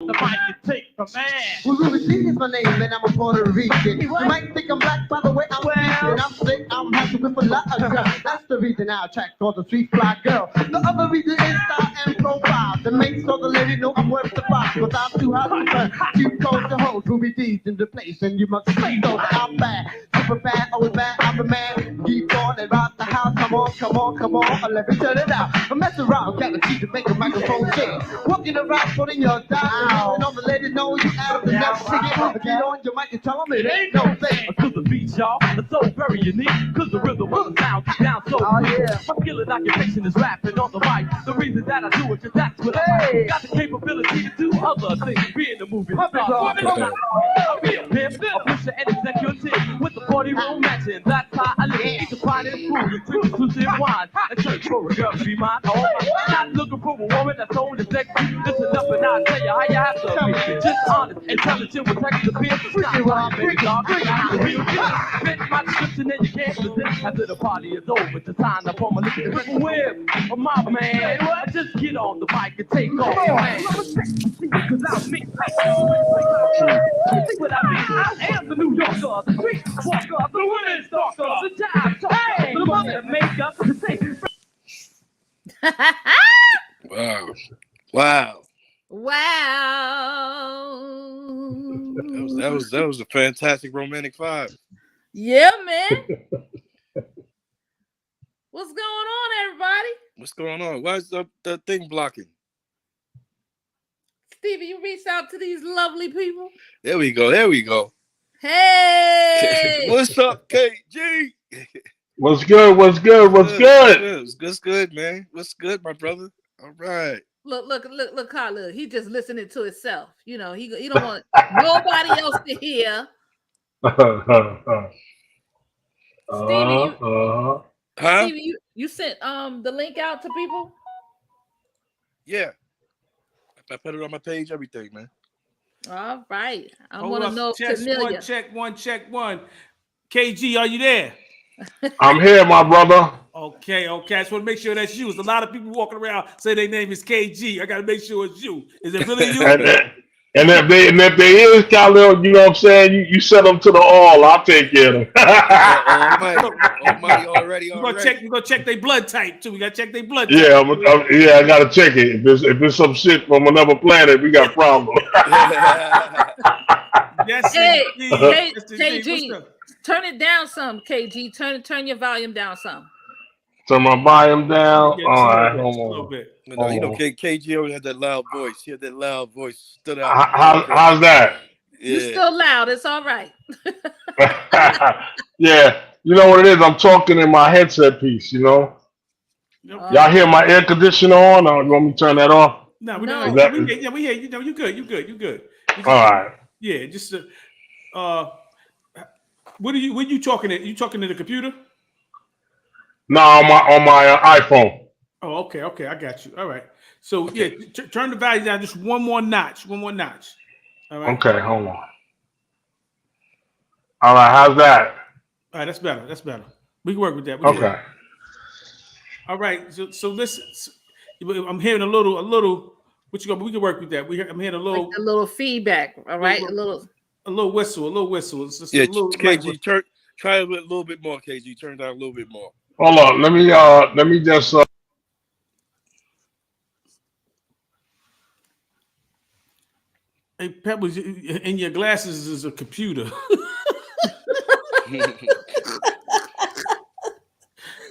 The mic you take from man. Well, Ruby C is my name, and I'm a Puerto Rican. You might think I'm black by the way I'm speaking. I'm sick, I'm happy with a lot of girls. That's the reason I attract all the street fly girls. The other reason is style and profile. The main so the lady know I'm worth the fight. Cause I'm too hot to burn. Keep close to hold. Ruby D's in the place, and you must say so that I'm bad. Super bad, always bad, I'm the man. Keep on and rock the house. Come on, come on, come on. Let me turn it out. I mess around, guaranteed to make a microphone shake. Walking around, putting your down. And all the ladies know you out of the next ticket. Get on your mic and tell them it ain't no thing. To the beat, y'all. It's so very unique. Cause the rhythm of the sound gets down so deep. My skill and occupation is rapping on the mic. The reason that I do it, cause that's what I like. Got the capability to do other things. Be in the movie. I'll be a pimp, a pusher, and executive. With the party room matching. That's how I live. Eat the pine and food. Drink exclusive wine. And search for a girl to be mine. Oh, not looking for a woman that's only sexy. Listen up and I'll tell you how you have to be. Just honest, intelligent with text appeals. Stop lying, baby dog. Fit my description and you can't resist. After the party is over, to sign up on my list. Whip, my man. Just get on the mic and take off, man. Cause I'm me. See what I mean? I am the New Yorker, the street walker, the women stalker, the job talker, the mother makeup, the safe. Wow. Wow. Wow. That was a fantastic romantic vibe. Yeah, man. What's going on, everybody? What's going on? Why is the thing blocking? Stevie, you reached out to these lovely people. There we go. There we go. Hey. What's up, KG? What's good? What's good? What's good? What's good, man? What's good, my brother? All right. Look, Carl, look. He just listening to himself. You know, he don't want nobody else to hear. Stevie, you sent the link out to people? Yeah. I put it on my page, everything, man. All right. I want to know if Camilla. Check one. KG, are you there? I'm here, my brother. Okay. I just want to make sure that's you. There's a lot of people walking around say their name is KG. I got to make sure it's you. Is it really you? and if they is Khalil, you know what I'm saying? You set them to the all. I'll take care of them. Almighty already. We're gonna check their blood type too. We gotta check their blood type. I gotta check it. If it's some shit from another planet, we got problems. Yes, hey, KG, turn it down some. KG, turn your volume down some. Turn my volume down. All right, hold on. No, you know, KG always had that loud voice. He had that loud voice. Stood out. How's that? Yeah. You're still loud. It's all right. Yeah, you know what it is. I'm talking in my headset piece. You know. Y'all hear my air conditioner on? Or you want me to turn that off? No, we hear you. No, you good. All right. Yeah, just what are you talking to? You talking to the computer? No, on my iPhone. Oh, okay, I got you. All right. So yeah, turn the volume down just one more notch. All right. Okay, hold on. All right, how's that? All right, that's better. We can work with that. Okay. All right. So listen, I'm hearing a little. We can work with that. I'm hearing a little. Like a little feedback. All right, a little whistle. It's just yeah, a little. KG, try a little bit more. KG, turn down a little bit more. Hold on. Let me just. Hey, Pebbles, in your glasses is a computer.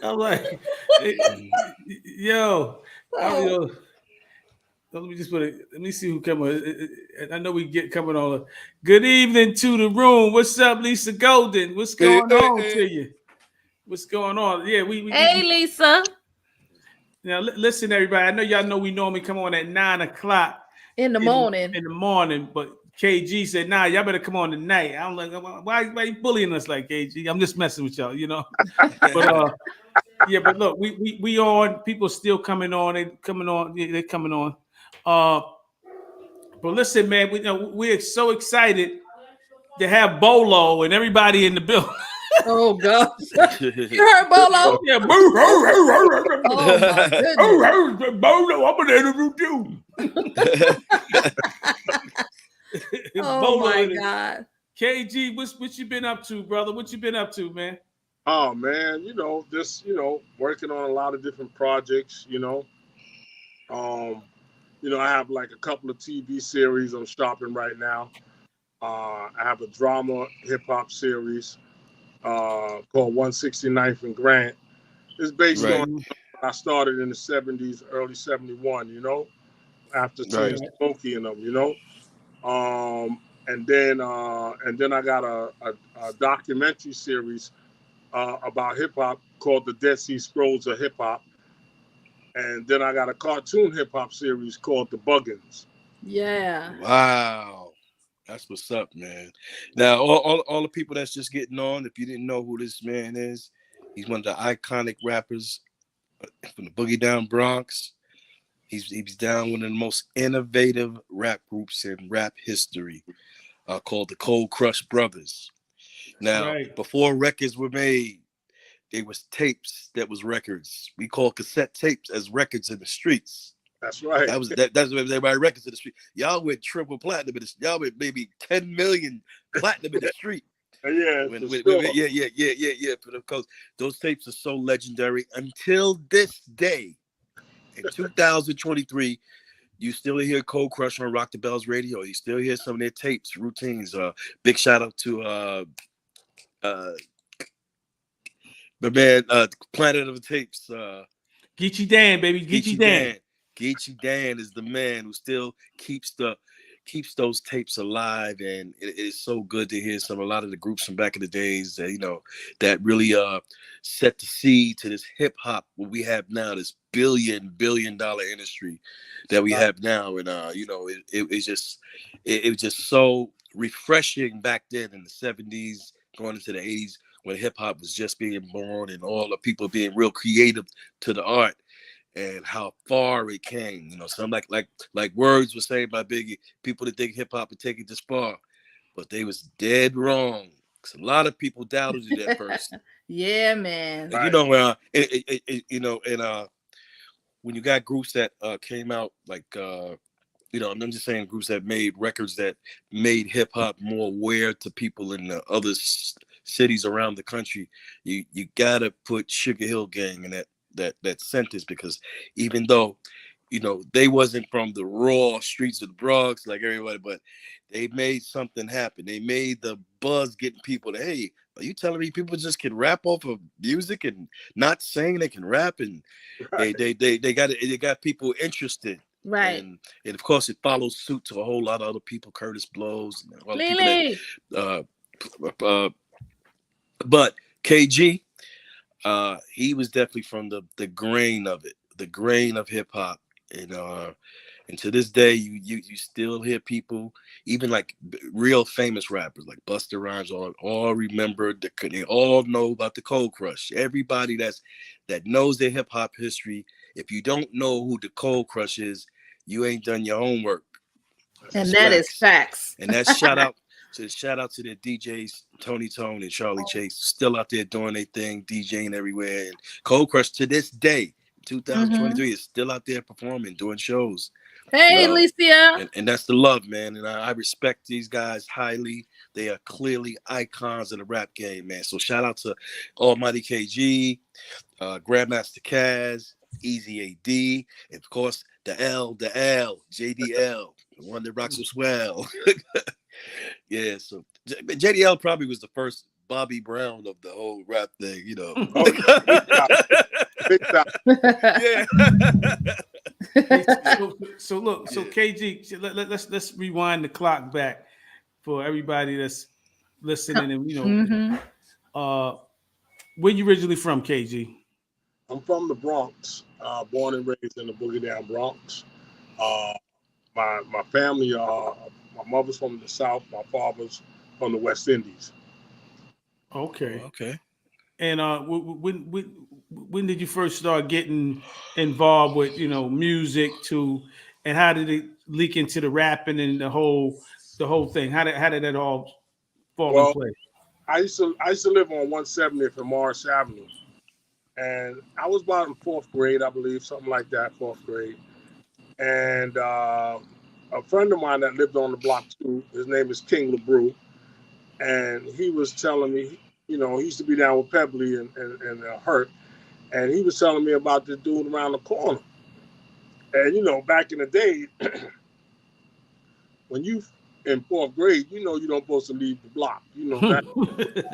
I'm like, yo, let me just put it. Let me see who come on. I know we get coming on. Good evening to the room. What's up, Lisa Golden? What's going on to you? What's going on? Yeah, Hey, Lisa. Now listen, everybody. I know y'all know we normally come on at 9 o'clock in the morning. In the morning, but KG said, "Nah, y'all better come on tonight." I'm like, "Why you bullying us like KG?" I'm just messing with y'all, you know. But yeah, but look, we on. People still coming on. They're coming on. But listen, man, we're so excited to have Bolo and everybody in the building. Oh God! You heard Bolo? Yeah, oh my goodness. Bolo, I'm gonna interview you. Oh my God. KG, what you been up to, brother? What you been up to, man? Oh man, just working on a lot of different projects. I have like a couple of TV series I'm shopping right now. I have a drama hip hop series called 169th and Grant. It's based Right. on I started in the 70s, early 71. After seeing Right. Smokey and them. And then I got a documentary series about hip hop called The Dead Sea Scrolls of Hip Hop. And then I got a cartoon hip hop series called The Buggins. Yeah. Wow. That's what's up, man. Now, all the people that's just getting on, if you didn't know who this man is, he's one of the iconic rappers from the Boogie Down Bronx. He's down one of the most innovative rap groups in rap history, called the Cold Crush Brothers. Now, before records were made, they was tapes that was records. We call cassette tapes as records in the streets. That's right. That's what everybody records in the street. Y'all went triple platinum in the, y'all went maybe 10 million platinum in the street. Yeah, For the coast. Those tapes are so legendary until this day. In 2023, you still hear Cold Crush on Rock the Bells radio. You still hear some of their tapes, routines. Big shout out to the man, Planet of the Tapes. Geechee Dan, baby. Geechee Dan. Geechee Dan is the man who still keeps those tapes alive, and it is so good to hear a lot of the groups from back in the days that that really set the seed to this hip hop what we have now, this billion-dollar industry that we have now, and it was just so refreshing back then in the 70s, going into the 80s when hip hop was just being born and all the people being real creative to the art. And how far it came, some like words were saying by Biggie. People that think hip hop would take it this far, but they was dead wrong. Cause a lot of people doubted it at first. Yeah, man. And, when you got groups that came out like I'm just saying groups that made records that made hip hop more aware to people in the other cities around the country. You gotta put Sugar Hill Gang in that sentence, because even though they wasn't from the raw streets of the Bronx like everybody, but they made something happen. They made the buzz getting people to, hey, are you telling me people just can rap off of music and not sing? They can rap, and they got people interested. Right. And of course it follows suit to a whole lot of other people, Curtis Blows, and other people but KG, he was definitely from the grain of it, the grain of hip hop, and to this day, you still hear people, even like real famous rappers like Busta Rhymes, all remember they all know about the Cold Crush. Everybody that knows their hip hop history, if you don't know who the Cold Crush is, you ain't done your homework. And that is facts. And that's shout out to the DJs, Tony Tone and Charlie Chase, still out there doing their thing, DJing everywhere. And Cold Crush to this day, 2023, is still out there performing, doing shows. Hey, Alicia. And that's the love, man. And I respect these guys highly. They are clearly icons of the rap game, man. So shout out to Almighty KG, Grandmaster Caz, Easy AD, and of course the L, JDL, the one that rocks so swell. Yeah, so JDL probably was the first Bobby Brown of the whole rap thing, Big time. Yeah. So KG, let's rewind the clock back for everybody that's listening, and where you originally from, KG? I'm from the Bronx, born and raised in the Boogie Down Bronx. My family, my mother's from the South, my father's from the West Indies. Okay. And when did you first start getting involved with music and how did it leak into the rapping and the whole thing? How did that all fall in place? I used to live on 170th and Morris Avenue, and I was about in fourth grade, I believe, something like that, fourth grade. And a friend of mine that lived on the block too, his name is King LeBrew, and he was telling me, you know, he used to be down with Pebbly and Hurt, and he was telling me about this dude around the corner. And you know, back in the day, when you in 4th grade, you know you don't supposed to leave the block. You know that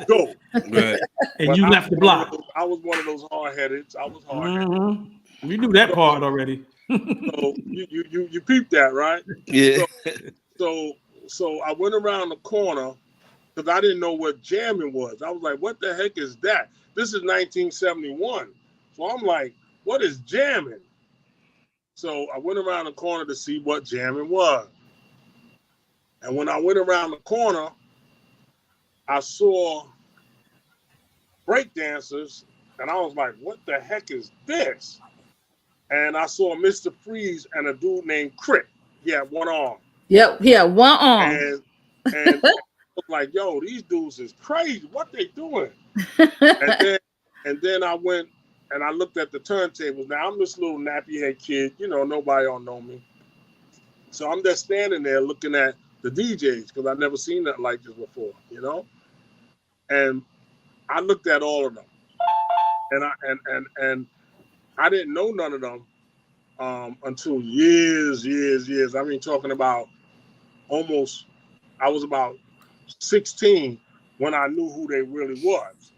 go. Right. And But you left the block. I was one of those hard-headed. I was hard-headed. Mm-hmm. We knew that part already. So you peeped that, right? Yeah. So I went around the corner because I didn't know what jamming was. I was like, what the heck is that? This is 1971. So I'm like, what is jamming? So I went around the corner to see what jamming was. And when I went around the corner, I saw breakdancers, and I was like, what the heck is this? And I saw Mr. Freeze and a dude named Crip. He had one arm. Yep, he had one arm. And I was like, yo, these dudes is crazy. What they doing? and then I went and I looked at the turntables. Now I'm this little nappy head kid, you know, nobody don't know me. So I'm just standing there looking at the DJs because I've never seen that like this before, you know? And I looked at all of them. And I didn't know none of them until years. I mean, talking about almost, I was about 16 when I knew who they really was.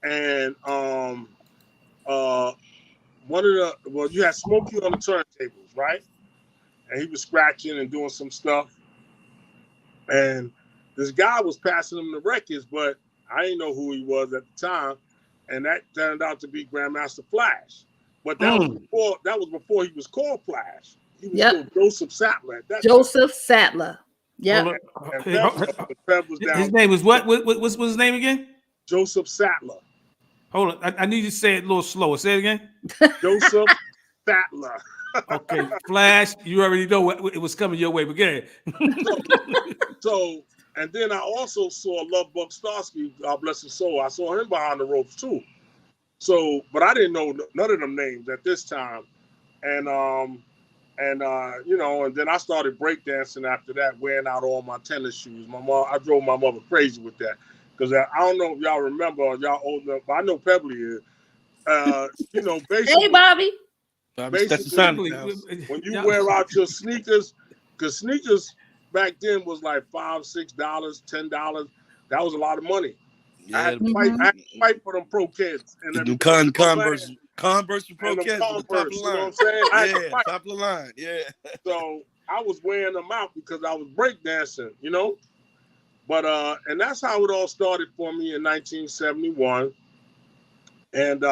And you had Smokey on the turntables, right? And he was scratching and doing some stuff. And this guy was passing him the records, but I didn't know who he was at the time. And that turned out to be Grandmaster Flash. But that was before he was called Flash. He was still Joseph Sattler at that Joseph Sattler. Yeah. His name was what? What's his name again? Joseph Sattler. Hold on. I need you to say it a little slower. Say it again. Joseph Sattler. Okay, Flash, you already know what it was coming your way, but go ahead. So, and then I also saw Love Bug Starsky, God bless his soul. I saw him behind the ropes too. So, but I didn't know none of them names at this time. And you know, and then I started breakdancing after that, wearing out all my tennis shoes. I drove my mother crazy with that. Because I don't know if y'all remember, or y'all old enough, but I know Pebbly is. You know, basically. Hey, Bobby. Basically, when you wear out your sneakers, because sneakers back then was like $5, $6, $10. That was a lot of money. Yeah. I had to fight for them pro kids. And them Converse for pro kids. Converse, top of the line. you know what I'm saying? Yeah, top of the line. Yeah. So I was wearing them out because I was breakdancing, you know? But and that's how it all started for me in 1971. And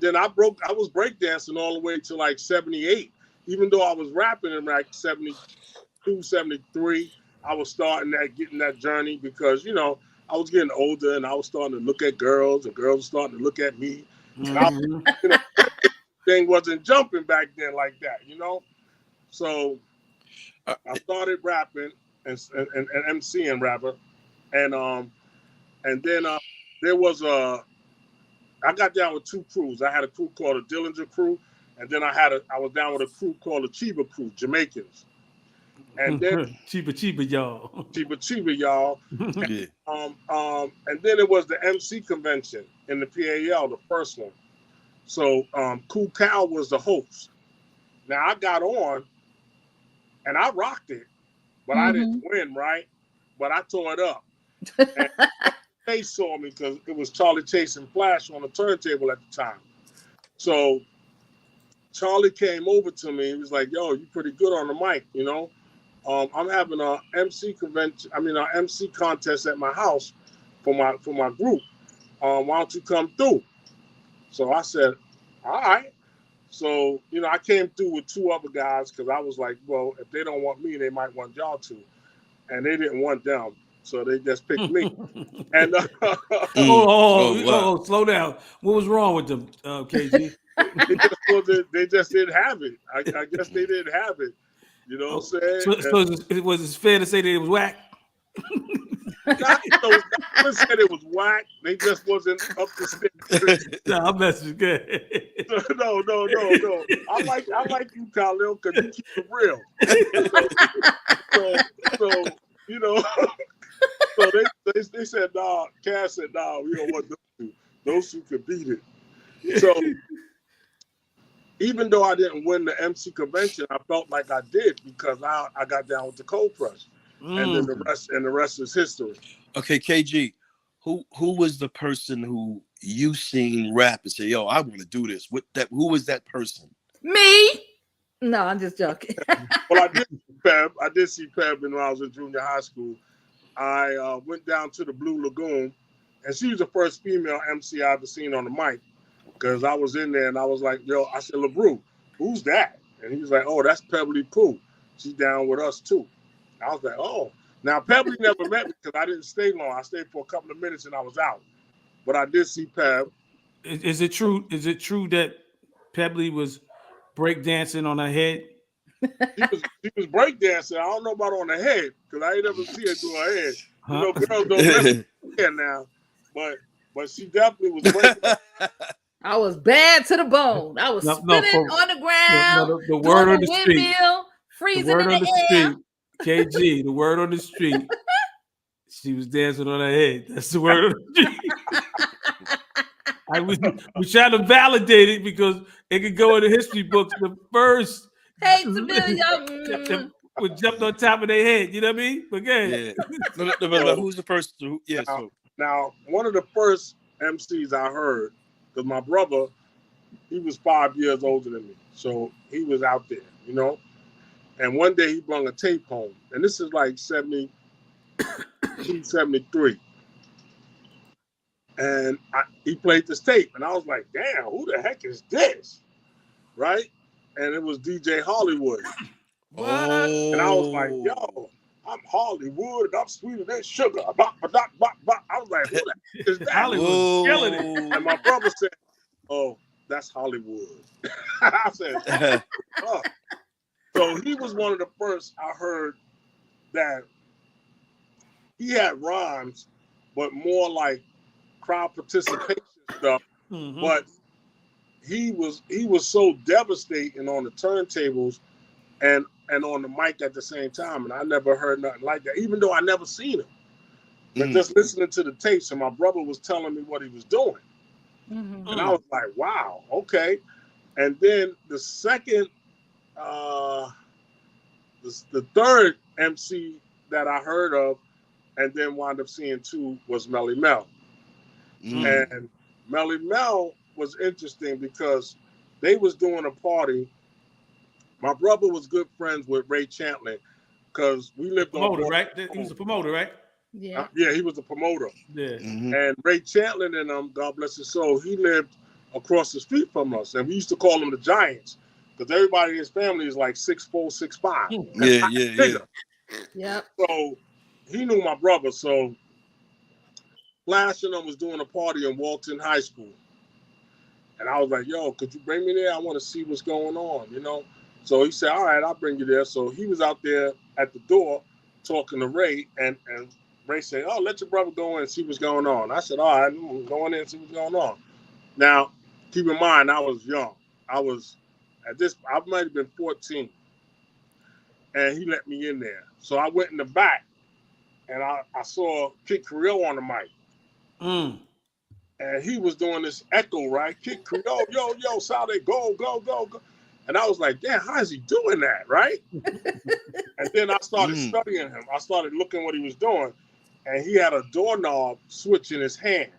then I was breakdancing all the way to like 78. Even though I was rapping in like 72, 73, I was getting that journey because, you know, I was getting older and I was starting to look at girls and girls were starting to look at me. Mm-hmm. You know, thing wasn't jumping back then like that, you know? So I started rapping and MCing rapper. And then there was I got down with two crews. I had a crew called the Dillinger Crew, and then I was down with a crew called the Chiba Crew, Jamaicans. And then Chiba y'all. Chiba y'all. Yeah. And then it was the MC convention in the PAL, the first one. So Cool Cal was the host. Now I got on and I rocked it, but I didn't win, right? But I tore it up. And they saw me because it was Charlie Chase and Flash on the turntable at the time. So Charlie came over to me. He was like, yo, you pretty good on the mic, you know? I'm having a MC MC contest at my house for my group. Why don't you come through? So I said, all right. So, you know, I came through with two other guys because I was like, well, if they don't want me, they might want y'all to. And they didn't want them. So they just picked me. And slow down. What was wrong with them, KG? they just didn't have it. I guess they didn't have it. You know what I'm saying? So was it fair to say that it was whack? One said it was whack. They just wasn't up to standard. No, I'm messing good. No. I like you, Khalil, because you keep it real. So you know. So they said, nah. Cass said, nah. We don't want those two. Those two could beat it. So even though I didn't win the MC convention, I felt like I did because I got down with the Cold Crush, and then the rest is history. Okay, KG, who was the person who you seen rap and say, "Yo, I want to do this"? Who was that person? Me? No, I'm just joking. Well, I did see Peb when I was in junior high school. I went down to the Blue Lagoon, and she was the first female MC I ever seen on the mic. Because I was in there and I was like, yo, I said, LeBrew, who's that? And he was like, oh, that's Pebbly Pooh. She's down with us too. I was like, oh. Now, Pebbly never met me because I didn't stay long. I stayed for a couple of minutes and I was out. But I did see Peb. Is it true? Is it true that Pebbly was breakdancing on her head? She was breakdancing. I don't know about on the head because I ain't never see her do her head. Huh? You know, girls don't mess with her head now. But she definitely was breakdancing. I was bad to the bone. I was spinning on the ground. The word on the street. Freezing the word in on the the air. street. KG, the word on the street. She was dancing on her head. That's the word on the street. We try to validate it because it could go in the history books. The first hey, Tamilio. would jump on top of their head. You know what I mean? But yeah. No, who's the first? Now, one of the first MCs I heard, because my brother, he was 5 years older than me. So he was out there, you know. And one day he brought a tape home. And this is like 73. And he played this tape. And I was like, damn, who the heck is this? Right? And it was DJ Hollywood. What? And I was like, yo, I'm Hollywood and I'm sweeter than sugar. I was like, who the heck is that? Hollywood killing it. And my brother said, oh, that's Hollywood. I said, oh. So he was one of the first I heard that he had rhymes, but more like crowd participation stuff. Mm-hmm. But he was so devastating on the turntables and on the mic at the same time. And I never heard nothing like that, even though I never seen him. But just listening to the tapes, and my brother was telling me what he was doing. Mm-hmm. And I was like, wow, okay. And then the second, the third MC that I heard of and then wound up seeing too was Melly Mel. And Melly Mel was interesting because they was doing a party. My brother was good friends with Ray Champlin because we lived on promoter, right? He was a promoter, right? Yeah. Yeah, he was a promoter. Yeah. Mm-hmm. And Ray Champlin and God bless his soul, he lived across the street from us. And we used to call them the Giants because everybody in his family is like 6'4", 6'5". Yeah. Yep. So he knew my brother. So Flash and them was doing a party in Walton High School. And I was like, yo, could you bring me there? I want to see what's going on, you know? So he said, all right, I'll bring you there. So he was out there at the door talking to Ray, and Ray said, oh, let your brother go in and see what's going on. I said, all right, I'm going in and see what's going on. Now, keep in mind, I was young. I might have been 14. And he let me in there. So I went in the back, and I saw Kid Creole on the mic. And he was doing this echo, right? Kid Creole, yo, Saleh, go. And I was like, damn, how is he doing that, right? And then I started studying him. I started looking what he was doing. And he had a doorknob switch in his hand.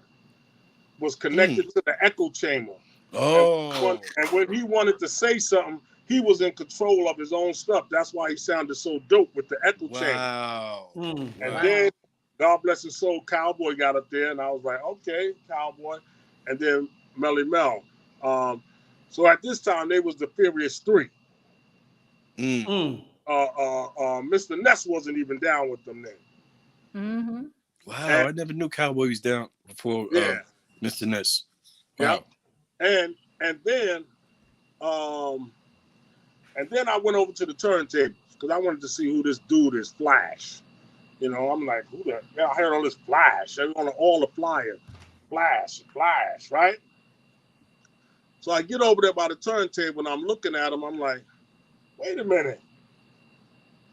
Was connected to the echo chamber. Oh. And when he wanted to say something, he was in control of his own stuff. That's why he sounded so dope with the echo chamber. Wow. And then, God bless his soul, Cowboy got up there, and I was like, okay, Cowboy. And then Melly Mel. So at this time, they was the Furious 3. Mr. Ness wasn't even down with them then. Mm-hmm. Wow, I never knew Cowboy was down before Mr. Ness. Wow. Yeah. And then I went over to the turntables because I wanted to see who this dude is, Flash. You know, I'm like, who the hell? I heard all this flash. They on all the flyer. Flash, flash, right? So I get over there by the turntable and I'm looking at him. I'm like, wait a minute.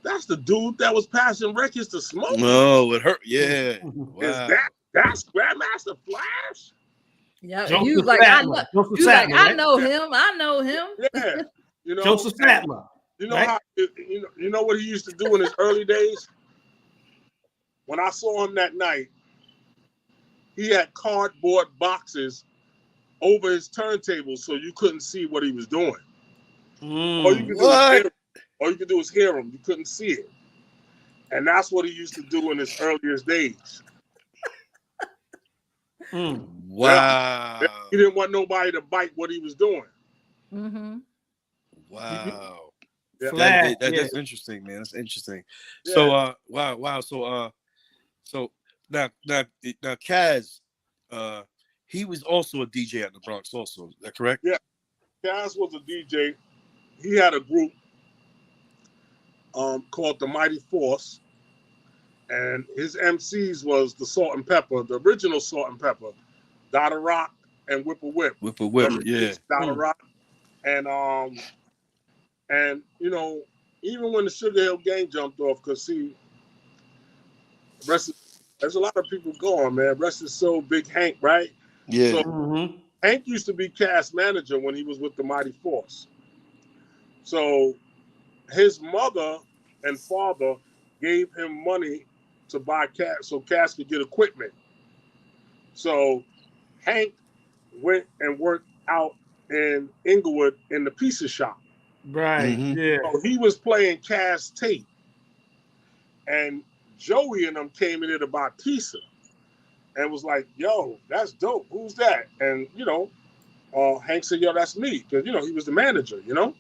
That's the dude that was passing records to Smoke. No, it hurt. Yeah. Is Wow. that's Grandmaster Flash? Yeah, Joseph you like I Sattler. know. Joseph You like Sattler, I right? know him. I know him. Yeah. You know, Joseph Sattler. you know right? how you know what he used to do in his early days? When I saw him that night, he had cardboard boxes over his turntable so you couldn't see what he was doing. All you could do was hear him. All you could do was hear him. You couldn't see it. And that's what he used to do in his earliest days. Wow. He didn't want nobody to bite what he was doing. Mm-hmm. Wow. Yeah. Flash, That's interesting, man. That's interesting. Yeah. So wow. So now Kaz, he was also a DJ at the Bronx also. Is that correct? Yeah. Kaz was a DJ. He had a group called the Mighty Force. And his MCs was the Salt and Pepper, the original Salt and Pepper, Dada Rock and Whipper Whip. Whipper Whip, yeah. Dada Rock. And you know, even when the Sugar Hill Gang jumped off, because see, there's a lot of people going, man. Rest is so Big Hank, right? Yeah. So Hank used to be cast manager when he was with the Mighty Force. So his mother and father gave him money to buy Cass so Cass could get equipment. So Hank went and worked out in Inglewood in the pizza shop. Right. Yeah. So he was playing Cass tape. And Joey and them came in there to buy pizza and was like, yo, that's dope. Who's that? And, you know, Hank said, yo, that's me. Because, you know, he was the manager, you know?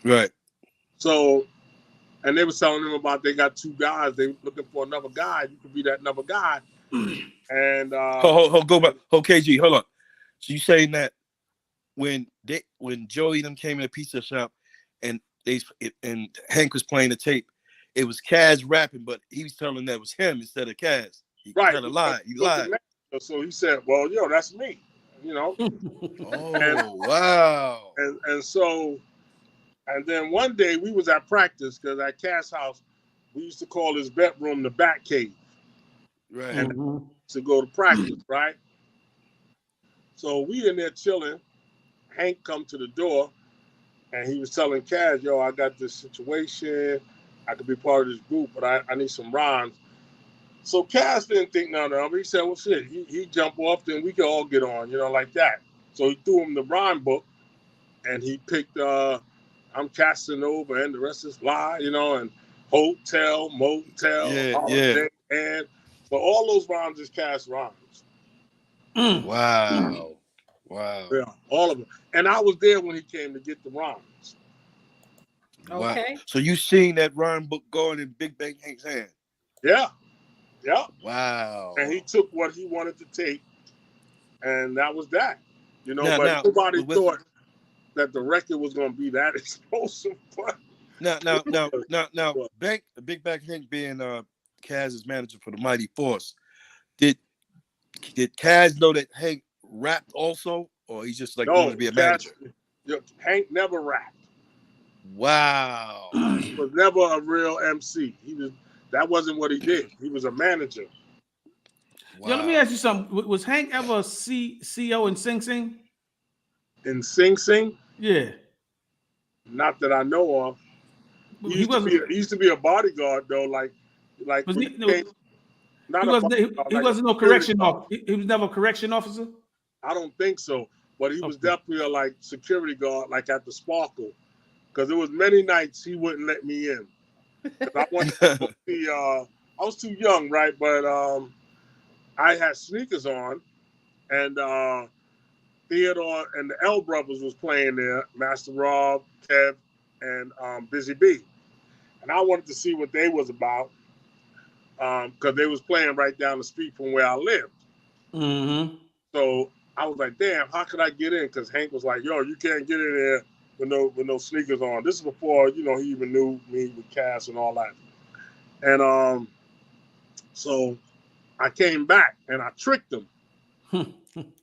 Right. So, and they were telling him about they got two guys. They were looking for another guy. You could be that another guy. And go back. KG, hold on. So you saying that when Joey and them came in the pizza shop and Hank was playing the tape, it was Kaz rapping, but he was telling that it was him instead of Kaz. He kind of lied. He lied. So he said, well, yo, that's me. You know? Oh, wow. And so, and then one day we was at practice because at Cass house, we used to call his bedroom the Bat Cave. Right. And to go to practice, right? So we in there chilling. Hank come to the door and he was telling Kaz, yo, I got this situation. I could be part of this group, but I need some rhymes. So Kaz didn't think none of it. He said, well, shit, he jump off, then we could all get on, you know, like that. So he threw him the rhyme book and he picked I'm Casting Over and the Rest Is Lie, you know, and Hotel, Motel, Holiday, and so all those rhymes is Cass rhymes. Wow. Yeah, all of them. And I was there when he came to get the rhymes. Okay. Wow. So you seen that rhyme book going in Big Bang Hank's hand? Yeah. Yeah. Wow. And he took what he wanted to take, and that was that. You know, but nobody thought that the record was going to be that explosive. But Now, Big Bang Hank being Kaz's manager for the Mighty Force, did Kaz know that Hank rapped also, or he just wanted to be a manager? Hank never rapped. Wow. He was never a real MC. That wasn't what he did. He was a manager. Wow. Yo, let me ask you something. Was Hank ever a CO in Sing Sing? In Sing Sing? Yeah. Not that I know of. He used to be a bodyguard though, like he wasn't no correction officer. He was never a correction officer? I don't think so. But he was definitely a security guard, like at the Sparkle. Because there was many nights he wouldn't let me in. I wanted to see, I was too young, right? But I had sneakers on, and Theodore and the L Brothers was playing there, Master Rob, Kev, and Busy B. And I wanted to see what they was about because they was playing right down the street from where I lived. Mm-hmm. So I was like, damn, how could I get in? Because Hank was like, yo, you can't get in there with no sneakers on. This is before, he even knew me with Cass and all that. And So I came back and I tricked them.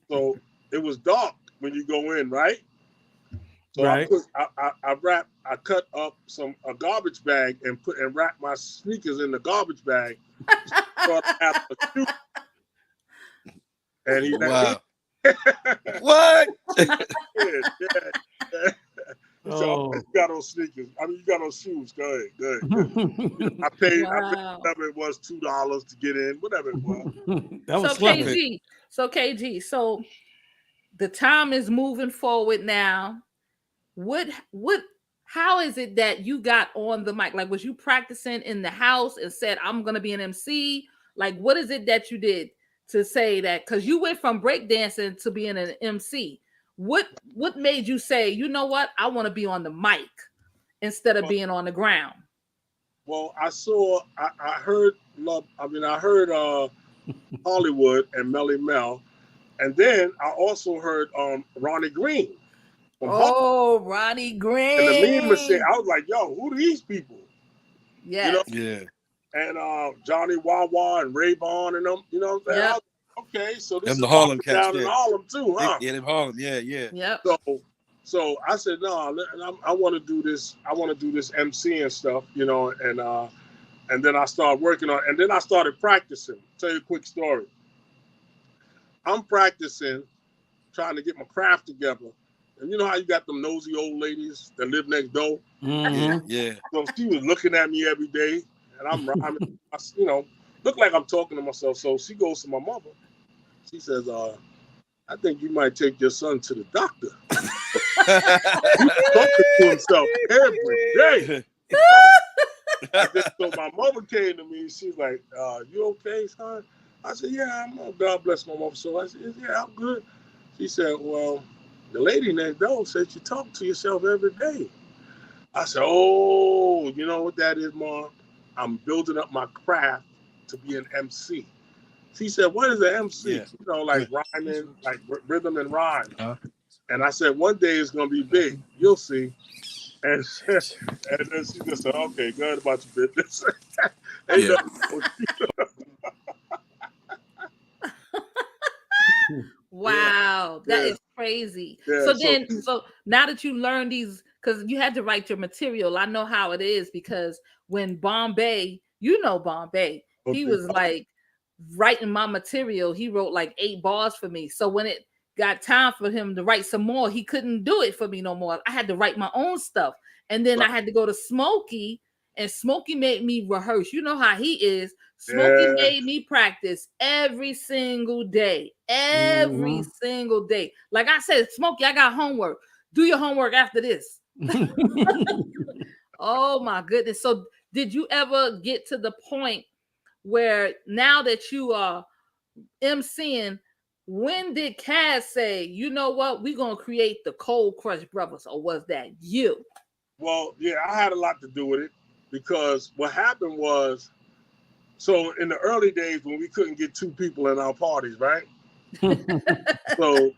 So it was dark when you go in, right? So Right. I cut up a garbage bag and wrapped my sneakers in the garbage bag. So I had a shoe. And he Wow. What? yeah. He said, Oh. you got those sneakers. I mean, you got those shoes. Go ahead. I paid whatever it was, $2 to get in, whatever it was. That was So clever. KG, so the time is moving forward now. How is it that you got on the mic? Like, was you practicing in the house and said, I'm gonna be an MC? Like, what is it that you did to say that? Because you went from breakdancing to being an MC. What made you say, you know what, I want to be on the mic instead of being on the ground? Well, I heard Hollywood and Melly Mel, and then I also heard Ronnie Green. Ronnie Green. And the meme machine. I was like, yo, who are these people? Yeah. You know? Yeah. And Johnny Wawa and Ray Vaughn and them, you know what I'm saying? Yep. I was like, okay, so this Them is the Harlem cats, down in yeah. Harlem too, huh? Yeah, them Harlem. Yeah. Yep. So I said, no, I want to do this. I want to do this MC and stuff, you know, and then I started working on, and then I started practicing. Tell you a quick story. I'm practicing, trying to get my craft together. And you know how you got them nosy old ladies that live next door? Mhm. Yeah. So she was looking at me every day, and I'm rhyming, you know, look like I'm talking to myself. So she goes to my mother. She says, I think you might take your son to the doctor. He's talking to himself every day. So my mother came to me. She's like, you okay, son? I said, yeah, God bless my mother. So I said, yeah, I'm good. She said, well, the lady next door said you talk to yourself every day. I said, oh, you know what that is, Mom? I'm building up my craft to be an MC. She said, what is an MC? Yeah. You know, like rhyming, like rhythm and rhyme. Huh? And I said, one day it's going to be big. You'll see. And then she just said, okay, go ahead about your business. Yeah. Wow, that is crazy. Yeah, So now that you learned these, because you had to write your material, I know how it is, because when Bombay, you know Bombay, he was like writing my material. He wrote like 8 bars for me. So when it got time for him to write some more, he couldn't do it for me no more. I had to write my own stuff. And then I had to go to Smokey, and Smokey made me rehearse. You know how he is. Smokey made me practice every single day. Every single day. Like I said, Smokey, I got homework. Do your homework after this. Oh my goodness. So did you ever get to the point where now that you are MCing, when did Kaz say, you know what, we're going to create the Cold Crush Brothers, or was that you? Well, yeah, I had a lot to do with it, because what happened was, so in the early days when we couldn't get 2 people in our parties, right? So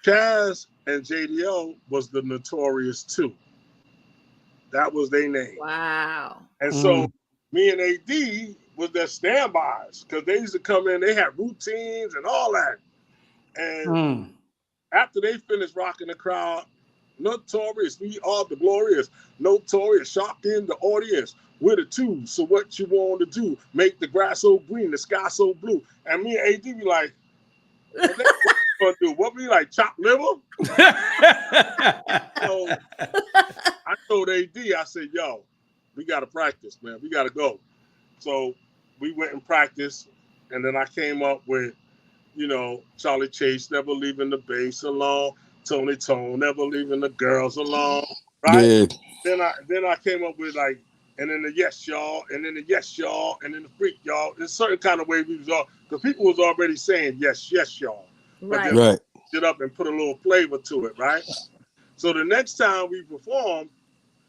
Kaz and JDL was the Notorious 2. That was their name. Wow. And so me and AD was their standbys, because they used to come in, they had routines and all that. And after they finished rocking the crowd, Notorious, we are the glorious, Notorious, shocking the audience. We're the 2. So what you want to do? Make the grass so green, the sky so blue. And me and AD be like, what you gonna do? What we like, chop liver? So I told AD, I said, yo, we gotta practice, man. We gotta go. So we went and practiced, and then I came up with, you know, Charlie Chase, never leaving the bass alone. Tony Tone, never leaving the girls alone. Right? Yeah. Then I came up with like, and then the yes y'all, and then the yes y'all, and then the freak y'all. There's certain kind of way we was all, because people was already saying yes y'all. But then Right. it up and put a little flavor to it, right? So the next time we performed,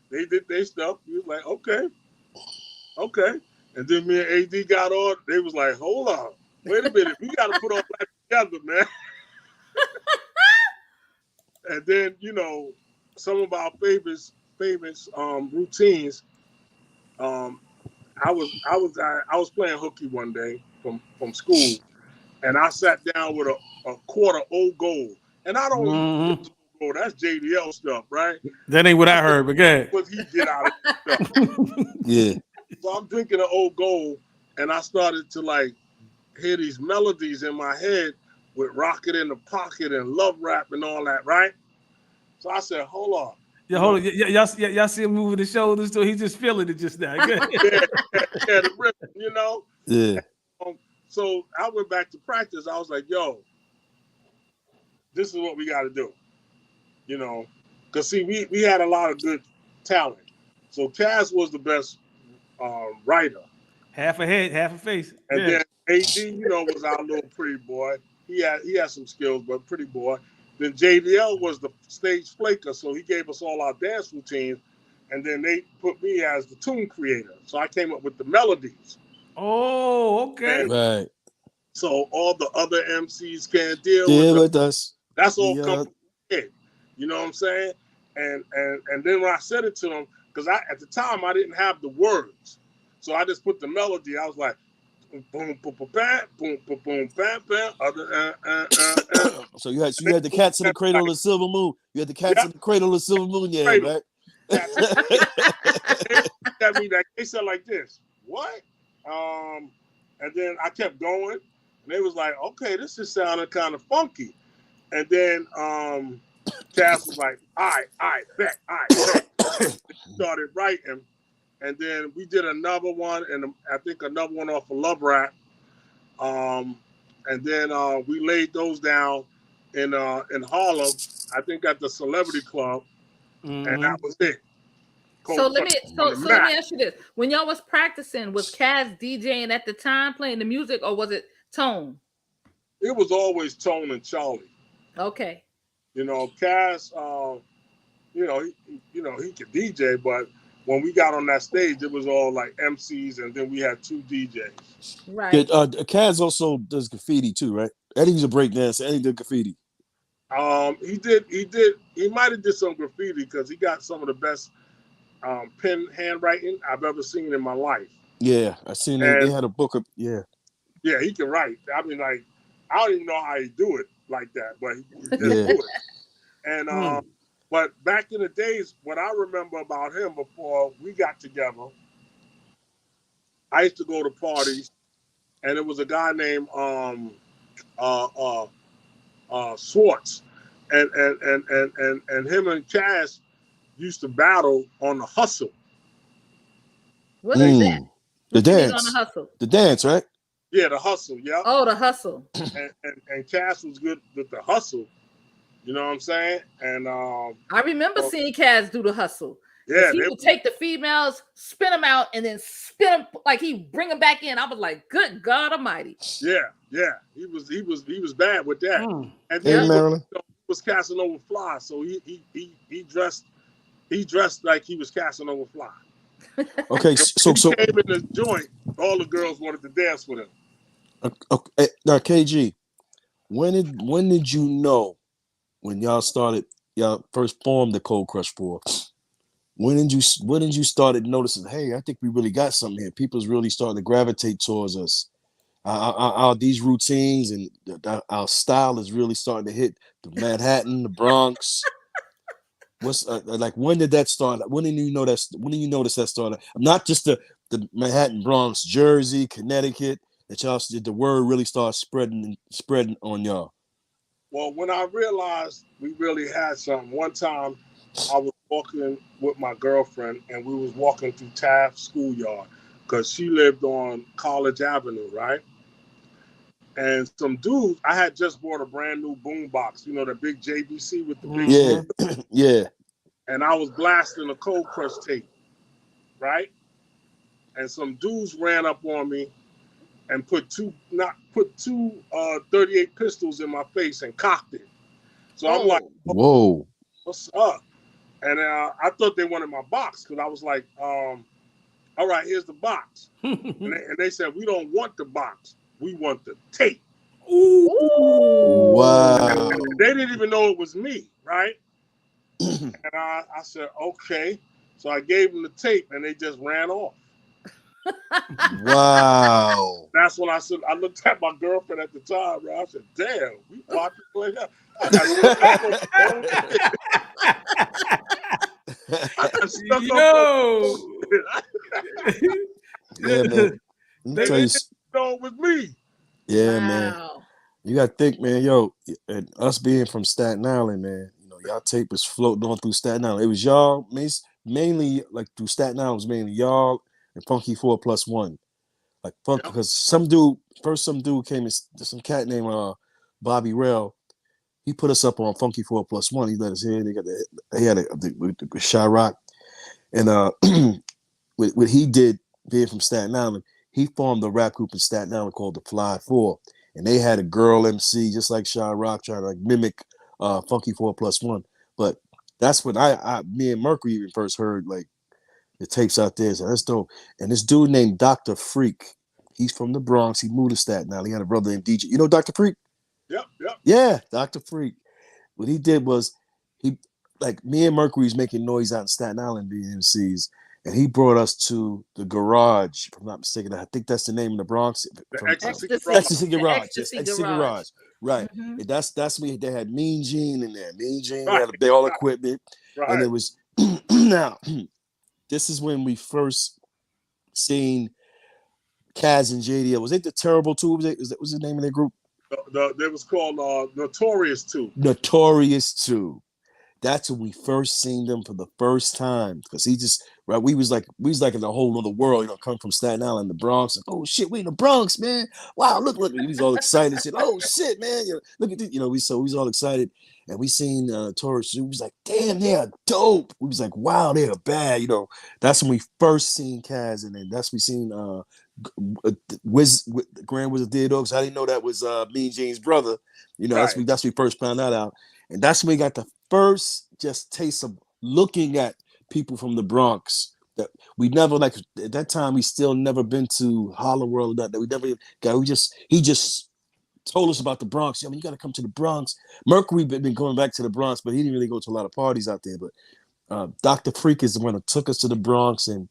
they did their stuff. We was like, okay. And then me and AD got on. They was like, hold on, wait a minute, we got to put all that together, man. And then, you know, some of our famous routines, I was playing hooky one day from school, and I sat down with a quarter old gold, and I don't even think gold. That's JDL stuff, right? That ain't what I heard, but good. What he get out of stuff. Yeah. So I'm drinking an old gold, and I started to like hear these melodies in my head with Rocket in the Pocket and Love Rap and all that, right? So I said, hold on. Yeah, hold on. Y'all see him moving the shoulders, so he's just feeling it just now. Good. Yeah, the rhythm, you know? Yeah. So I went back to practice. I was like, yo, this is what we got to do, you know? Because, see, we had a lot of good talent. So Cass was the best writer. Half a head, half a face. And Yeah. then AD, you know, was our little pretty boy. He had some skills, but pretty boy. Then JDL was the stage flaker, so he gave us all our dance routines. And then they put me as the tune creator. So I came up with the melodies. Oh, okay. And Right. so all the other MCs can't deal Deal with with us. that's all Yeah. come from the head. You know what I'm saying? And then when I said it to them, because at the time I didn't have the words. So I just put the melody. I was like, boom, boom, boom, boom, bam, boom, boom, boom, bam, bam. So you had the cats in the cradle of the silver moon. You had the cats in the cradle of the silver moon, yeah, Cradle. right? That means that they said like this. What? And then I kept going, and they was like, okay, this is sounding kind of funky. And then Cass was like, all right, bet. Started writing, and then we did another one, and I think another one off of Love Rap. And then we laid those down in Harlem, I think at the Celebrity Club, and that was it. So let me ask you this: when y'all was practicing, was Cass DJing at the time, playing the music, or was it Tone? It was always Tone and Charlie. Okay. You know, Cass, he could DJ, but when we got on that stage, it was all like MCs, and then we had 2 DJs. Right. Kaz also does graffiti too, right? Eddie's a breakdancer. Eddie did graffiti. He might have did some graffiti because he got some of the best pen handwriting I've ever seen in my life. Yeah, I seen it. They had a book of Yeah, he can write. I mean, like, I don't even know how he do it like that, but he just do it. And but back in the days, what I remember about him before we got together, I used to go to parties, and there was a guy named Swartz, and him and Cass used to battle on the Hustle. What is that? The dance. On the Hustle. The dance, right? Yeah, the Hustle. Yeah. Oh, the Hustle. And Cass was good with the Hustle. You know what I'm saying? And I remember seeing Cass do the Hustle. Yeah, he would take the females, spin them out, and then spin them like he bring them back in. I was like, "Good God Almighty!" Yeah, he was bad with that. And hey, then Marilyn. He was Casanova Fly, so he dressed like he was Casanova Fly. Okay, so he came in the joint, all the girls wanted to dance with him. Okay, now KG, when did you know when y'all first formed the Cold Crush 4? When did you started noticing? Hey, I think we really got something here. People's really starting to gravitate towards us. These routines and our style is really starting to hit the Manhattan, the Bronx. What's like? When did that start? When did you know that? When did you notice that started? Not just the Manhattan, Bronx, Jersey, Connecticut. That y'all did the word really start spreading on y'all. Well, when I realized we really had something, one time I was walking with my girlfriend, and we was walking through Taft Schoolyard because she lived on College Avenue, right? And some dudes, I had just bought a brand new boombox, you know, the big JVC with the big yeah. And I was blasting a Cold Crush tape, right? And some dudes ran up on me and put two 38 pistols in my face and cocked it. So I'm like, whoa, what's up? And I thought they wanted my box because I was like, all right, here's the box. and they said, we don't want the box. We want the tape. Ooh. Wow. They didn't even know it was me, right? And I said, okay. So I gave them the tape, and they just ran off. Wow. That's when I said, I looked at my girlfriend at the time, bro. I said, damn, we popular like that. I got stuck up on I got stuck up Yo. Yeah, man. Let me tell you. on with me. Yeah, man. Wow. You gotta think, man. Yo, and us being from Staten Island, man. You know, y'all tape was floating on through Staten Island. It was y'all mainly like through Staten Island was mainly y'all and Funky 4+1. Like Funk, Yep. because some dude came in, some cat named Bobby Rell. He put us up on Funky 4+1. He let us in. He had the Chirac, and what he did being from Staten Island, he formed a rap group in Staten Island called the Fly Four, and they had a girl MC just like Chirac trying to like mimic Funky 4+1. But that's when me and Mercury even first heard like the tapes out there. So that's dope. And this dude named Dr. Freak, he's from the Bronx. He moved to Staten Island. He had a brother named DJ. You know Dr. Freak? Yep. Yeah, Dr. Freak. What he did was me and Mercury was making noise out in Staten Island being MCs, and he brought us to the Garage. If I'm not mistaken, I think that's the name of the Bronx. Ecstasy Ecstasy Garage. Ecstasy Ecstasy Garage. Garage. Right. Mhm. And that's me. They had Mean Gene in there. Mean Gene Right. had they all equipment, Right. and it was now. This is when we first seen Kaz and JDL. Was it the Terrible Two? Was the name of their group? It was called Notorious 2. Notorious Two. That's when we first seen them for the first time. Because we was like in a whole other world, you know, coming from Staten Island, the Bronx. And, oh shit, we in the Bronx, man. Wow, look. He was all excited. Said, oh shit, man. You know, look at this. You know, we was all excited. And we seen Notorious Two. We was like, damn, they're dope. We was like, wow, they're bad. You know, that's when we first seen Kaz, and then that's when we seen Grand Wizard Theodore. I didn't know that was Mean Gene's brother. You know, Right. that's when we first found that out. And that's when we got the first just taste of looking at people from the Bronx that we never like at that time. We still never been to Harlem World. That we never got. He just told us about the Bronx. I mean, you got to come to the Bronx. Mercury been going back to the Bronx, but he didn't really go to a lot of parties out there. But Dr. Freak is the one that took us to the Bronx, and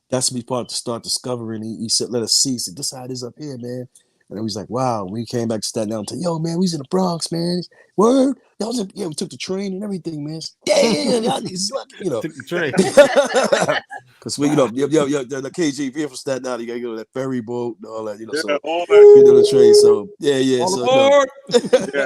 that's when we started to start discovering. He said, "Let us see." He said, "This how it is up here, man." And he was like, wow. When we came back to Staten Island, yo, man, we was in the Bronx, man. Word? We took the train and everything, man. Damn, y'all niggas lucky, you know. Took the train. Because we, you know, the KG, if you're from Staten Island, you gotta go to that ferry boat and all that, you know. Yeah, So all we did that. the train. So yeah. On So the board. Yeah,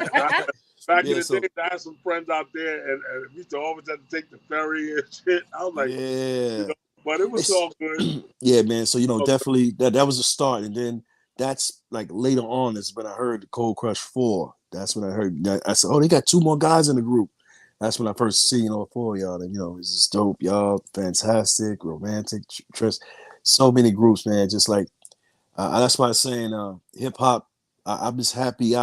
back Yeah, in the so- day, I had some friends out there, and we used to always have to take the ferry and shit. I was like, yeah. you know, but it was all good. Yeah, man. So you know, Okay. definitely that was the start, and then that's like later on is when I heard the Cold Crush 4. That's when I heard that. I said, oh, they got 2 more guys in the group. That's when I first seen all 4 of y'all. And you know, it's just dope, y'all. Fantastic, romantic, so many groups, man. Just like that's why I'm saying hip hop. I'm just happy.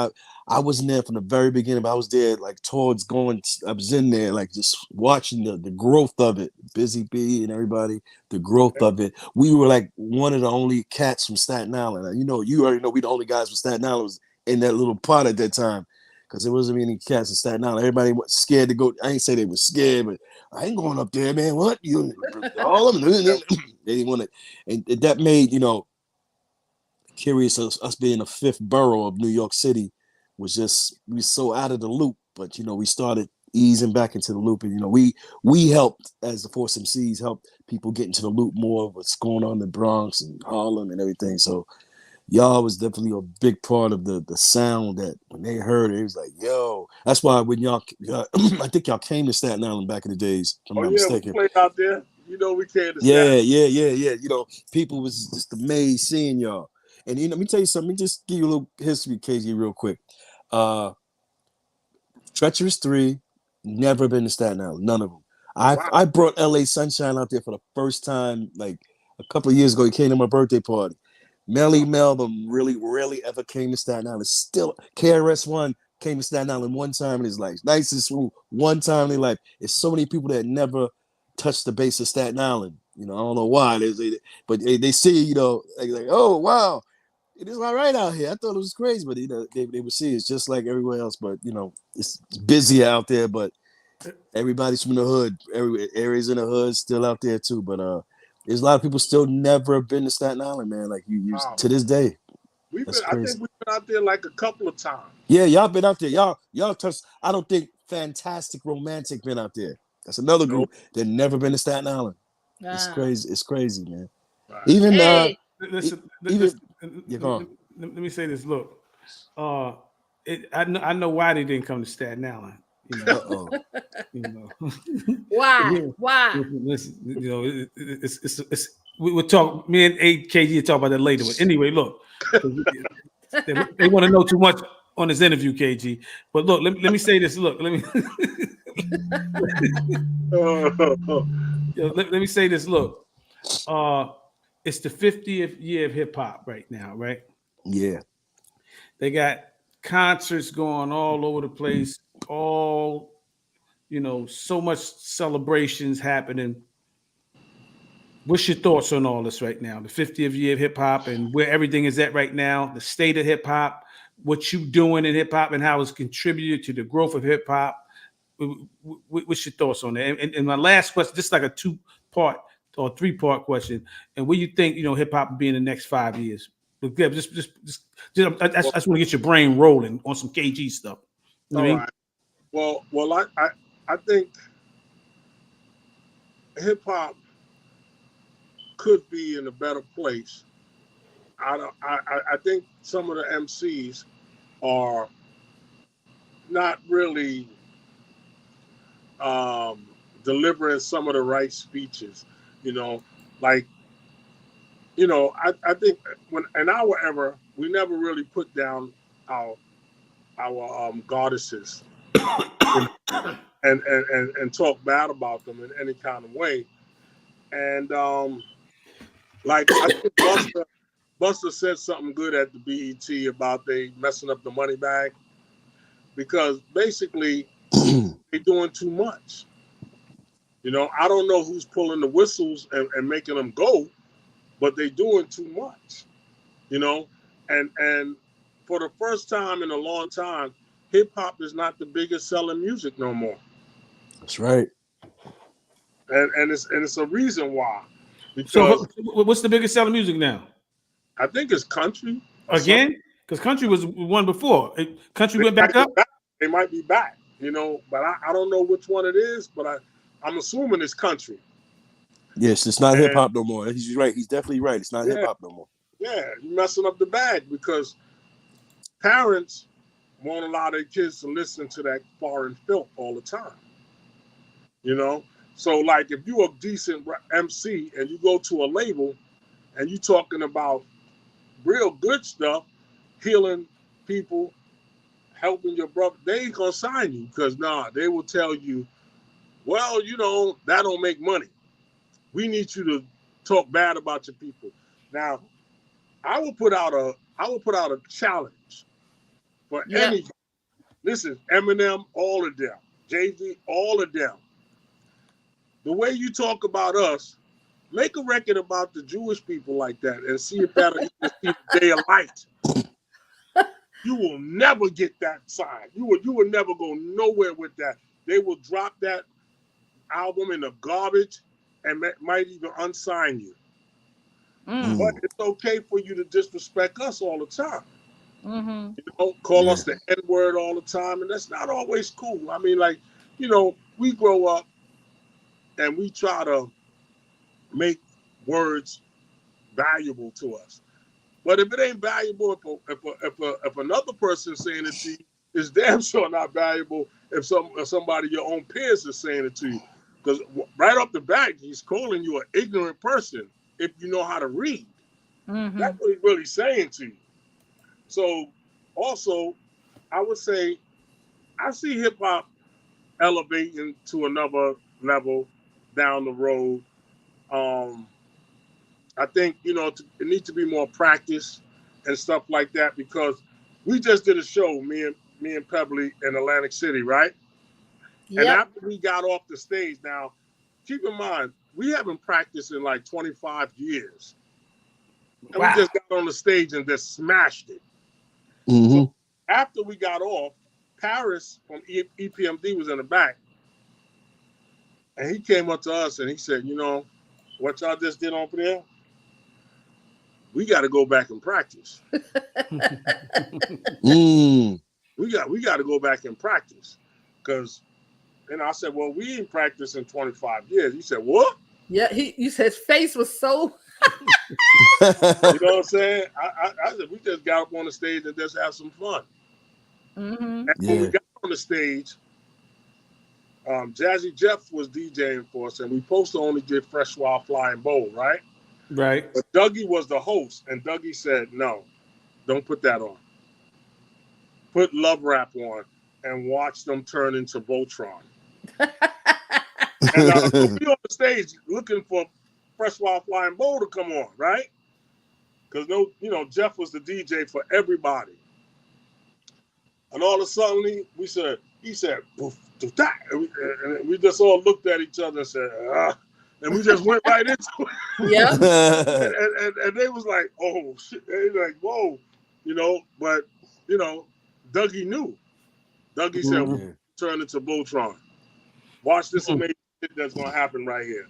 I wasn't there from the very beginning, but I was there like towards going. I was in there like just watching the growth of it. Busy Bee and everybody, the growth of it. We were like one of the only cats from Staten Island. You know, you already know we the only guys from Staten Island was in that little pot at that time because there wasn't any cats in Staten Island. Everybody was scared to go. I ain't say they were scared, but I ain't going up there, man. What you all of them? They didn't want it, and that made curious us being the 5th borough of New York City was just we so out of the loop, but you know we started easing back into the loop, and you know we helped as the Force MCs helped people get into the loop more of what's going on in the Bronx and Harlem and everything. So y'all was definitely a big part of the sound that when they heard it, it was like, yo, that's why when y'all I think y'all came to Staten Island back in the days, if I'm not We mistaken. played out there. You know, we came to Yeah. Staten. You know, people was just amazed seeing y'all. And you know, let me tell you something. Let me just give you a little history, KG, real quick. Treacherous 3, never been to Staten Island, none of them. I brought LA Sunshine out there for the first time, like a couple of years ago. He came to my birthday party. Melly Melvin really rarely ever came to Staten Island. Still, KRS-One came to Staten Island one time in his life. Nice and smooth, one time in their life. It's so many people that never touched the base of Staten Island. You know, I don't know why, but they see, you know, like, oh wow, it is all right out here. I thought it was crazy, but you know, they would see it's just like everywhere else. But you know, it's busy out there. But everybody's from the hood. Every areas in the hood still out there too. But There's a lot of people still never been to Staten Island, man. Like you to this day. That's I crazy. think we've been out there like a couple of times. Yeah, y'all been out there. Y'all touched. I don't think Fantastic Romantic been out there. That's another group that never been to Staten Island. It's crazy. It's crazy, man. Right. Even Hey. Listen, Yeah, go on. let me say this. Look, I know why they didn't come to Staten Island. You know, you know. Why? Listen, you know, we'll talk. Me and AKG will talk about that later. But anyway, look, they want to know too much on this interview, KG. But look, let me say this. Look, let me let me say this. Look, it's the 50th year of hip hop right now, right? Yeah. They got concerts going all over the place, all, you know, so much celebrations happening. What's your thoughts on all this right now? The 50th year of hip hop and where everything is at right now, the state of hip hop, what you doing in hip hop and how it's contributed to the growth of hip hop. What's your thoughts on that? And my last question, just like a 2-part or 3-part question, and where you think, you know, hip hop will be in the next 5 years? I just want to get your brain rolling on some KG stuff. You know what I mean? Right. Well, I think hip hop could be in a better place. I think some of the MCs are not really delivering some of the right speeches. You know, like, you know, I think when in our era, we never really put down our goddesses and talk bad about them in any kind of way. And like I think Buster said something good at the BET about they messing up the money bag, because basically they're doing too much. You know, I don't know who's pulling the whistles and making them go, but they're doing too much. You know, and for the first time in a long time, hip hop is not the biggest selling music no more. That's right. And it's a reason why. Because So what's the biggest selling music now? I think it's country. Again? Because country was one before. Country went back up? They might be back, you know, but I don't know which one it is, but I'm assuming it's country. Yes, it's not hip hop no more. He's right. He's definitely right. It's not hip hop no more. Yeah, you're messing up the bag because parents won't allow their kids to listen to that foreign filth all the time. You know? So, like, if you're a decent MC and you go to a label and you're talking about real good stuff, healing people, helping your brother, they ain't gonna sign you because they will tell you, well, you know, that don't make money. We need you to talk bad about your people. Now, I will put out a challenge for any. Listen, Eminem, all of them, Jay-Z, all of them. The way you talk about us, make a record about the Jewish people like that and see if that'll even see the day of light. You will never get that signed. You will never go nowhere with that. They will drop that album in the garbage and might even unsign you. But it's okay for you to disrespect us all the time. You know, call us the N-word all the time, and that's not always cool. I mean, like, you know, we grow up and we try to make words valuable to us. But if it ain't valuable, if another person saying it to you, it's damn sure not valuable if somebody your own peers is saying it to you. Because right off the bat, he's calling you an ignorant person if you know how to read. That's what he's really saying to you. So also, I would say I see hip hop elevating to another level down the road. I think, you know, it needs to be more practice and stuff like that, because we just did a show, me and Pebbly in Atlantic City, right? Yep. And after we got off the stage, now, keep in mind, we haven't practiced in like 25 years. And we just got on the stage and just smashed it. So after we got off, Paris from EPMD was in the back. And he came up to us and he said, you know, what y'all just did on there, we got to go back and practice. Mm. We got to go back and practice, because, and I said, well, we ain't practiced in 25 years. He said, what? Yeah, you said his face was so. You know what I'm saying? I said, we just got up on the stage and just have some fun. Mm-hmm. And when we got on the stage, Jazzy Jeff was DJing for us, and we supposed to only get Fresh Wild Flying Bowl, right? Right. But Dougie was the host, and Dougie said, no, don't put that on. Put Love Rap on and watch them turn into Voltron. And we on the stage looking for Fresh Wild Flying Bowl to come on, right? Because Jeff was the DJ for everybody. And all of a sudden, he said, poof, doof, da. And we just all looked at each other and said, and we just went right into it. Yeah. And they was like, oh shit. They like, whoa, but Dougie knew. Dougie said, we'll turn into Voltron. Watch this amazing shit that's gonna happen right here.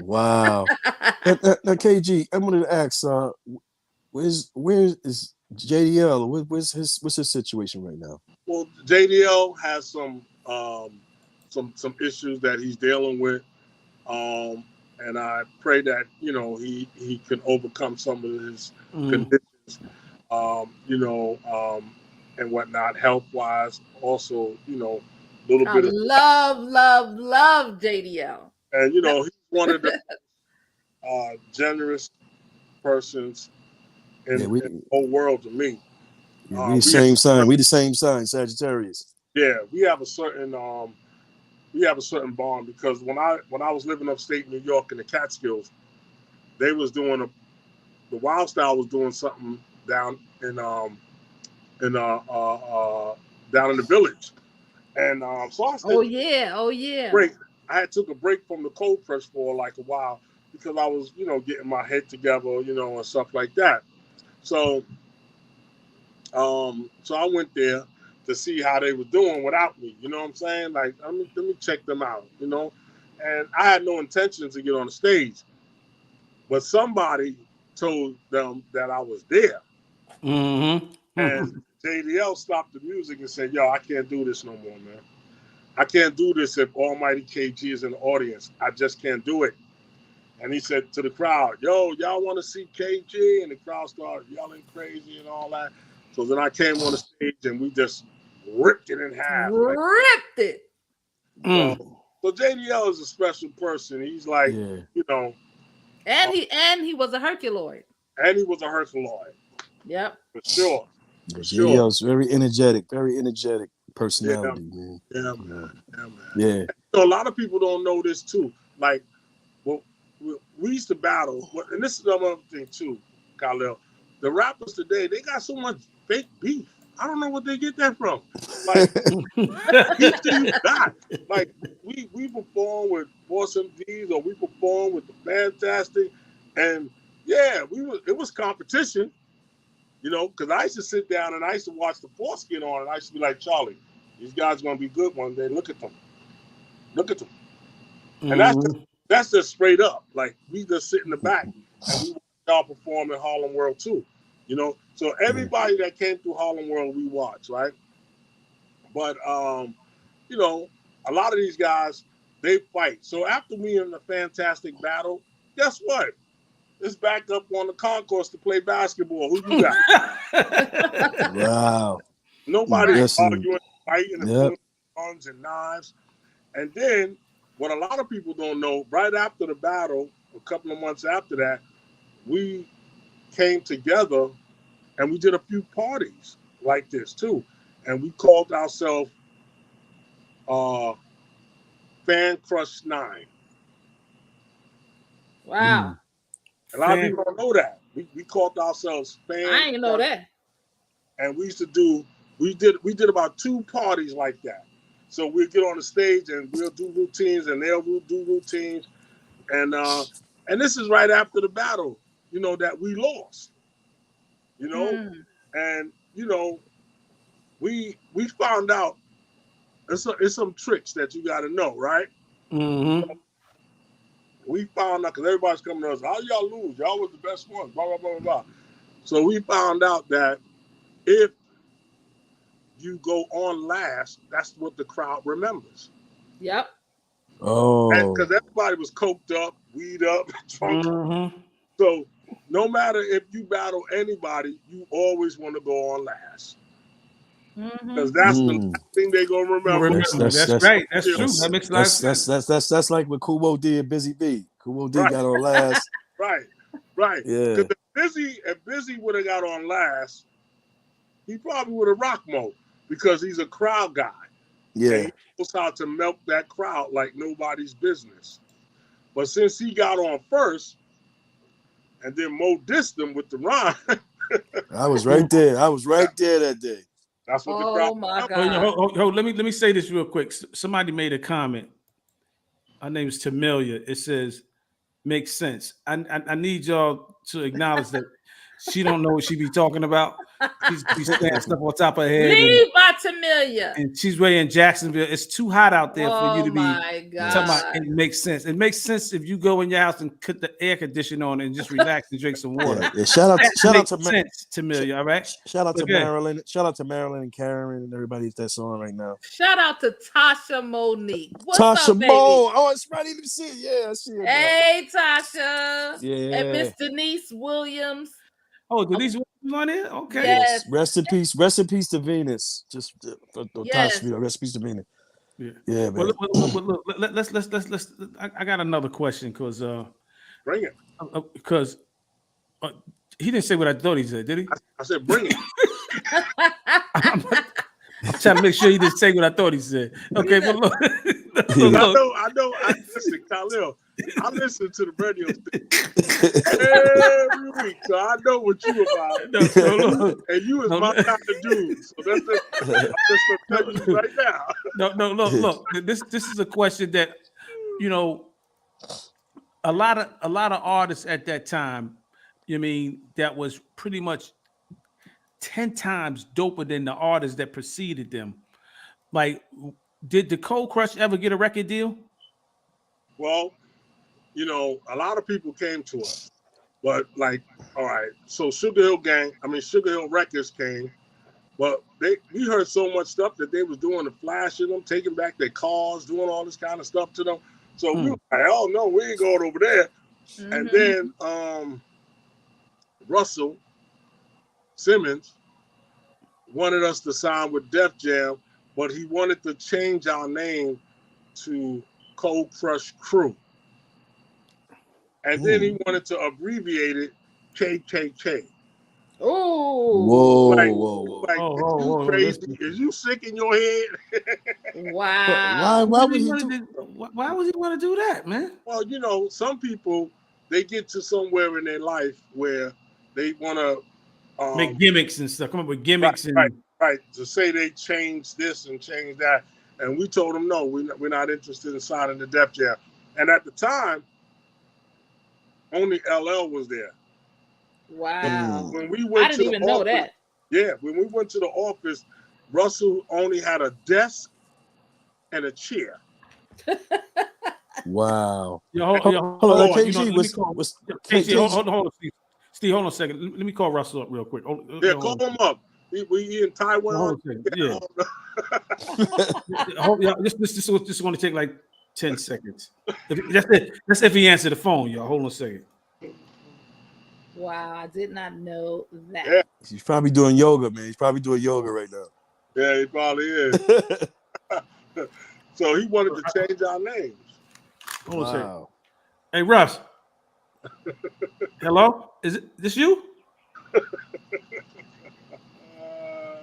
Wow. Now, KG, I wanted to ask, where is JDL? What's his situation right now? Well, JDL has some issues that he's dealing with, and I pray that he can overcome some of his conditions, and whatnot, health wise. Also, little bit of love JDL. And he's one of the generous persons in the whole world to me. We the same sign. We the same sign, Sagittarius. Yeah, we have a certain bond, because when I was living upstate New York in the Catskills, they was doing the Wild Style was doing something down in down in the village, and so I said, oh yeah. Break. I took a break from the cold press for like a while, because I was getting my head together, and stuff like that. So so I went there to see how they were doing without me. You know what I'm saying? Like, let me check them out, And I had no intention to get on the stage, but somebody told them that I was there. Mm-hmm. And JDL stopped the music and said, yo, I can't do this no more, man. I can't do this if Almighty KG is in the audience. I just can't do it. And he said to the crowd, yo, y'all want to see KG? And the crowd started yelling crazy and all that. So then I came on the stage and we just ripped it in half. Ripped it. So JDL is a special person. He's like, And he was a Herculoid. And he was a Herculoid. Yep. For sure. JDL's very energetic personality, man. Yeah, man. Yeah. So a lot of people don't know this too. Like, well, we used to battle, and this is another thing too, Khalil. The rappers today, they got so much fake beef. I don't know what they get that from. Like, you got. Like, we perform with Boss MDs, or we perform with the Fantastic, and it was competition, because I used to sit down and I used to watch the foreskin on, and I used to be like, Charlie, these guys are gonna be good one day. Look at them. And that's just straight up. Like, we just sit in the back and we watch y'all perform in Harlem World too. So everybody that came through Harlem World, we watch, right? But a lot of these guys, they fight. So after we in the Fantastic battle, guess what? It's back up on the concourse to play basketball. Who you got? Wow. Nobody's arguing, fighting, and guns and knives. And then, what a lot of people don't know, right after the battle, a couple of months after that, we came together and we did a few parties like this too. And we called ourselves Fan Crush 9. Wow. A lot of people don't know that. We called ourselves Fan I didn't know that. And we did about 2 parties like that. So we'll get on the stage and we'll do routines, and they'll do routines. And this is right after the battle, that we lost. And we found out it's some tricks that you got to know, right? Mm-hmm. We found out because everybody's coming to us. How y'all lose? Y'all was the best ones. Blah blah blah blah blah. So we found out that if you go on last, that's what the crowd remembers. Yep. Oh, Because everybody was coked up, weed up, drunk. Mm-hmm. So no matter if you battle anybody, you always want to go on last. Because that's the last thing they're gonna remember. That's right. That's true. that's- That makes a lot of sense. That's like what Kubo did, Busy B. Kubo D Right. got on last. Right. Yeah. Because if Busy would have got on last, he probably would have rocked Mo because he's a crowd guy. Yeah. And he knows how to milk that crowd like nobody's business. But since he got on first, and then Mo dissed him with the rhyme, I was right there. I was right there that day. that's what the Oh crowd. my Hold, God. let me say this real quick. Somebody made a comment. Her name is Tamilia. It says, "Makes sense." I need y'all to acknowledge that she don't know what she be talking about. She's saying stuff on top of her head. Leave my Tamilia. And she's way in Jacksonville. It's too hot out there for you to be my talking about. God. It makes sense. It makes sense if you go in your house and cut the air conditioner on and just relax and drink some water. Yeah. Shout out Makes to sense, Tamilia. All right. Shout out to Okay. Marilyn. Shout out to Marilyn and Karen and everybody that's on right now. Shout out to Tasha Monique. What's Tasha up, baby? Mo. Oh, it's ready to see it. Yeah, I see it. Hey, Tasha. Yeah. And Miss Denise Williams. Oh, Denise was on there? Okay. Yes. Rest in peace. Rest in peace to Venus. Just Yes. Tasha, rest in peace to Venus. Yeah. Yeah, man. Well, look, let's. I got another question because Bring it. he didn't say what I thought he said, did he? I said, bring it. I'm trying to make sure he didn't say what I thought he said. Okay, but look. I know. Listen, Khalil, I listen to the radio every week, so I know what you about. No. And you is my kind of dude. So that's just gonna tell you right now. No, look. This is a question that, you know, a lot of artists at that time, you mean, that was pretty much 10 times doper than the artists that preceded them. Like, did the Cold Crush ever get a record deal? Well, you know, a lot of people came to us, but like, all right, so Sugar Hill Records came, but we heard so much stuff that they was doing the flashing them, taking back their cars, doing all this kind of stuff to them. So we were like, oh no, we ain't going over there. Mm-hmm. And then Russell Simmons wanted us to sign with Def Jam, but he wanted to change our name to Cold Crush Crew. And then he wanted to abbreviate it KKK. Oh. Whoa. Like, Whoa. is you crazy? Is you sick in your head? Wow. Why would he Why would he want to do that, man? Well, you know, some people, they get to somewhere in their life where they want to Make gimmicks and stuff. Come up with gimmicks right, to say they changed this and changed that. And we told them, no, we're not interested in signing the Def Jam. And at the time, only LL was there. Wow. When we went I didn't even know that. Yeah, when we went to the office, Russell only had a desk and a chair. Wow. Hold on, on, KG, KG, hold on, Steve, hold on a second. Let me call Russell up real quick. Yeah, call him up. We in Taiwan. Hold on a second. Yeah. This is going to take like 10 seconds. That's if he answered the phone, y'all. Hold on a second. Wow, I did not know that. Yeah. He's probably doing yoga, man. He's probably doing yoga right now. Yeah, he probably is. So he wanted to change our names. Hold on a second. Hey, Russ. Hello? Is this you?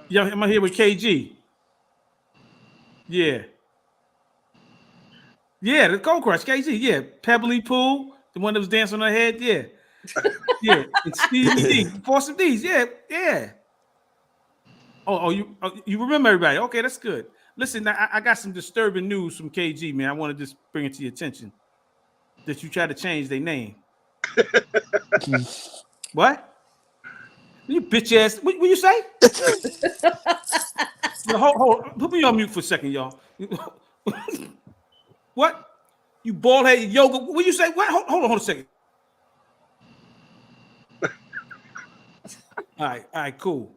Yeah, am I here with KG? Yeah. Yeah, the Cold Crush, KG. Yeah, Pebbly Pool, the one that was dancing on her head. Yeah. Yeah, and Stevie D, Force of D's. Yeah. Oh, you remember everybody? Okay, that's good. Listen, I got some disturbing news from KG, man. I want to just bring it to your attention that you try to change their name. What? You bitch ass. What you say? Hold. Put me on mute for a second, y'all. What? You bald head yoga. What you say? What? Hold on a second. All right, cool.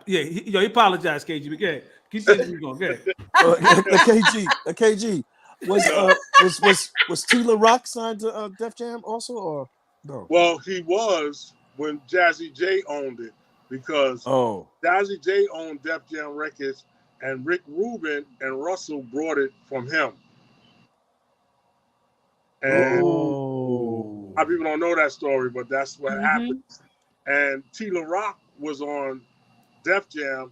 He apologized, KG. But go ahead. Keep going. Go ahead. KG. Was Tila Rock signed to Def Jam also, or no? Well, he was when Jazzy J owned it, because Jazzy J owned Def Jam Records, and Rick Rubin and Russell brought it from him. And a lot of people don't know that story, but that's what happened. And Tila Rock was on Def Jam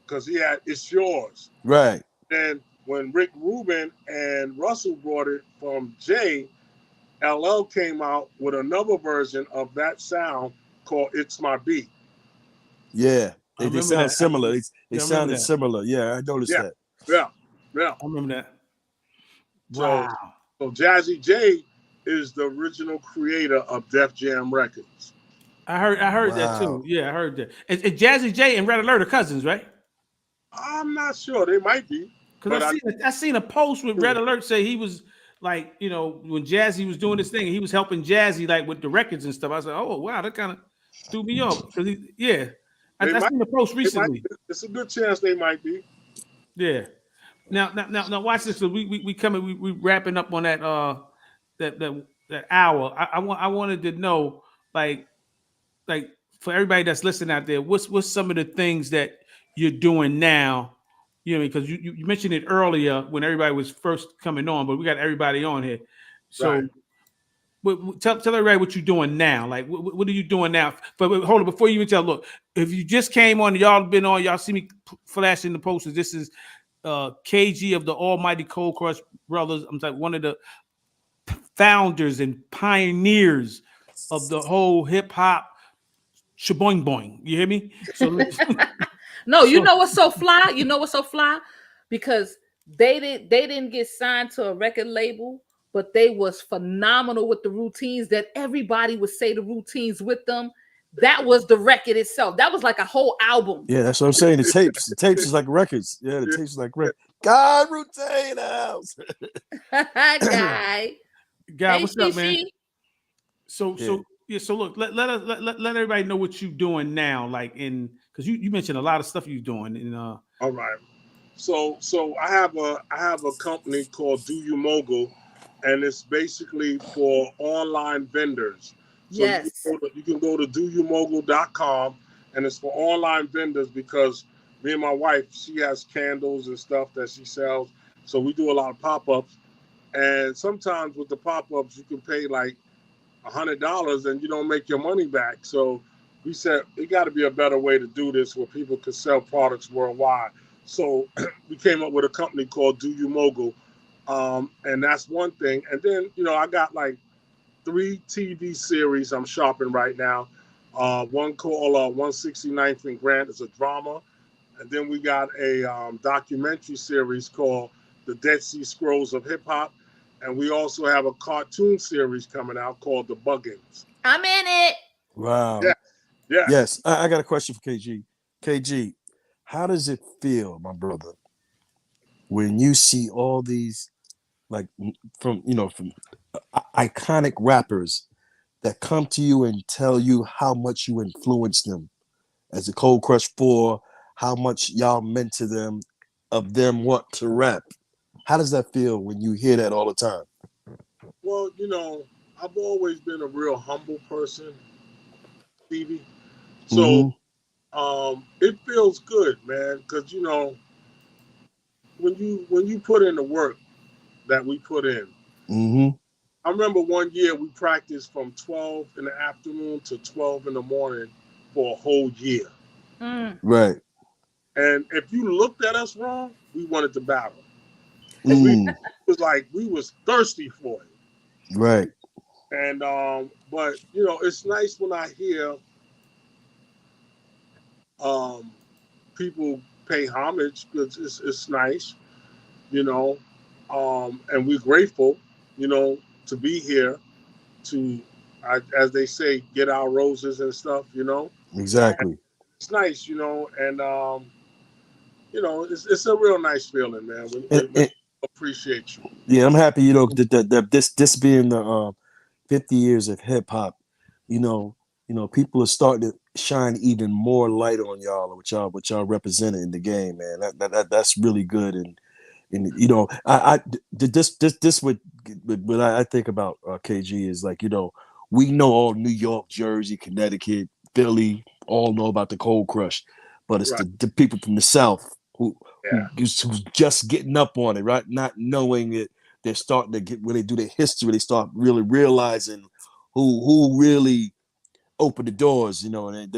because he had It's Yours. Right. And when Rick Rubin and Russell brought it from Jay, LL came out with another version of that sound called It's My Beat. Yeah, they sound similar. They sounded similar. Yeah, I noticed that. Yeah. I remember that. Wow. So Jazzy J is the original creator of Def Jam Records. I heard that too. Yeah, I heard that. And Jazzy J and Red Alert are cousins, right? I'm not sure. They might be. Because I seen a post with Red Alert say he was like, when Jazzy was doing this thing, he was helping Jazzy like with the records and stuff. I said, oh wow, that kind of threw me off. Because I seen the post recently. It's a good chance they might be. Yeah. Now watch this. So we coming. We wrapping up on that that hour. I wanted to know like for everybody that's listening out there, what's some of the things that you're doing now? Because you mentioned it earlier when everybody was first coming on, but we got everybody on here. So tell everybody what you're doing now. Like, what are you doing now? But hold on, before you even tell, look, if you just came on, y'all been on, y'all see me flashing the posters. This is KG of the Almighty Cold Crush Brothers. I'm like one of the founders and pioneers of the whole hip hop shaboing boing. You hear me? So no, you know what's so fly? You know what's so fly? Because they didn't get signed to a record label, but they was phenomenal with the routines that everybody would say the routines with them. That was the record itself. That was like a whole album. Yeah, that's what I'm saying. The tapes is like records. Yeah, the tapes is like records. God, routine house. Guy, what's up, man? So look, let everybody know what you're doing now, like because you mentioned a lot of stuff you're doing. All right. So I have a company called Do You Mogul, and it's basically for online vendors. So yes. You can go to doyoumogul.com, and it's for online vendors because me and my wife, she has candles and stuff that she sells. So we do a lot of pop-ups. And sometimes with the pop-ups, you can pay like $100 and you don't make your money back. So we said, it got to be a better way to do this where people can sell products worldwide. So we came up with a company called Do You Mogul. And that's one thing. And then, I got like 3 TV series I'm shopping right now. One called 169th and Grant is a drama. And then we got a documentary series called The Dead Sea Scrolls of Hip Hop. And we also have a cartoon series coming out called The Buggins. I'm in it. Wow. Yeah. Yes. I got a question for KG. KG, how does it feel, my brother, when you see all these, like, from iconic rappers that come to you and tell you how much you influenced them as a Cold Crush 4, how much y'all meant to them, of them want to rap? How does that feel when you hear that all the time? Well, I've always been a real humble person, Stevie. So it feels good, man, because when you put in the work that we put in. I remember one year we practiced from 12 in the afternoon to 12 in the morning for a whole year. Right. And if you looked at us wrong, we wanted to battle. It was like we was thirsty for it. Right. And but it's nice when I hear people pay homage, because it's nice, and we're grateful, to be here to, as they say, get our roses and stuff, Exactly. And it's nice, and it's a real nice feeling, man. Appreciate you. Yeah, I'm happy. You know that this being the 50 years of hip hop, you know, people are starting to shine even more light on y'all, what y'all represented in the game, man. That's really good. And you know, this what I think about KG is like, you know, we know all New York, Jersey, Connecticut, Philly, all know about the Cold Crush, but it's Right. the people from the South Yeah. who's just getting up on it, right? Not knowing it. They're starting to get, when they do their history, they start really realizing who really opened the doors, you know. And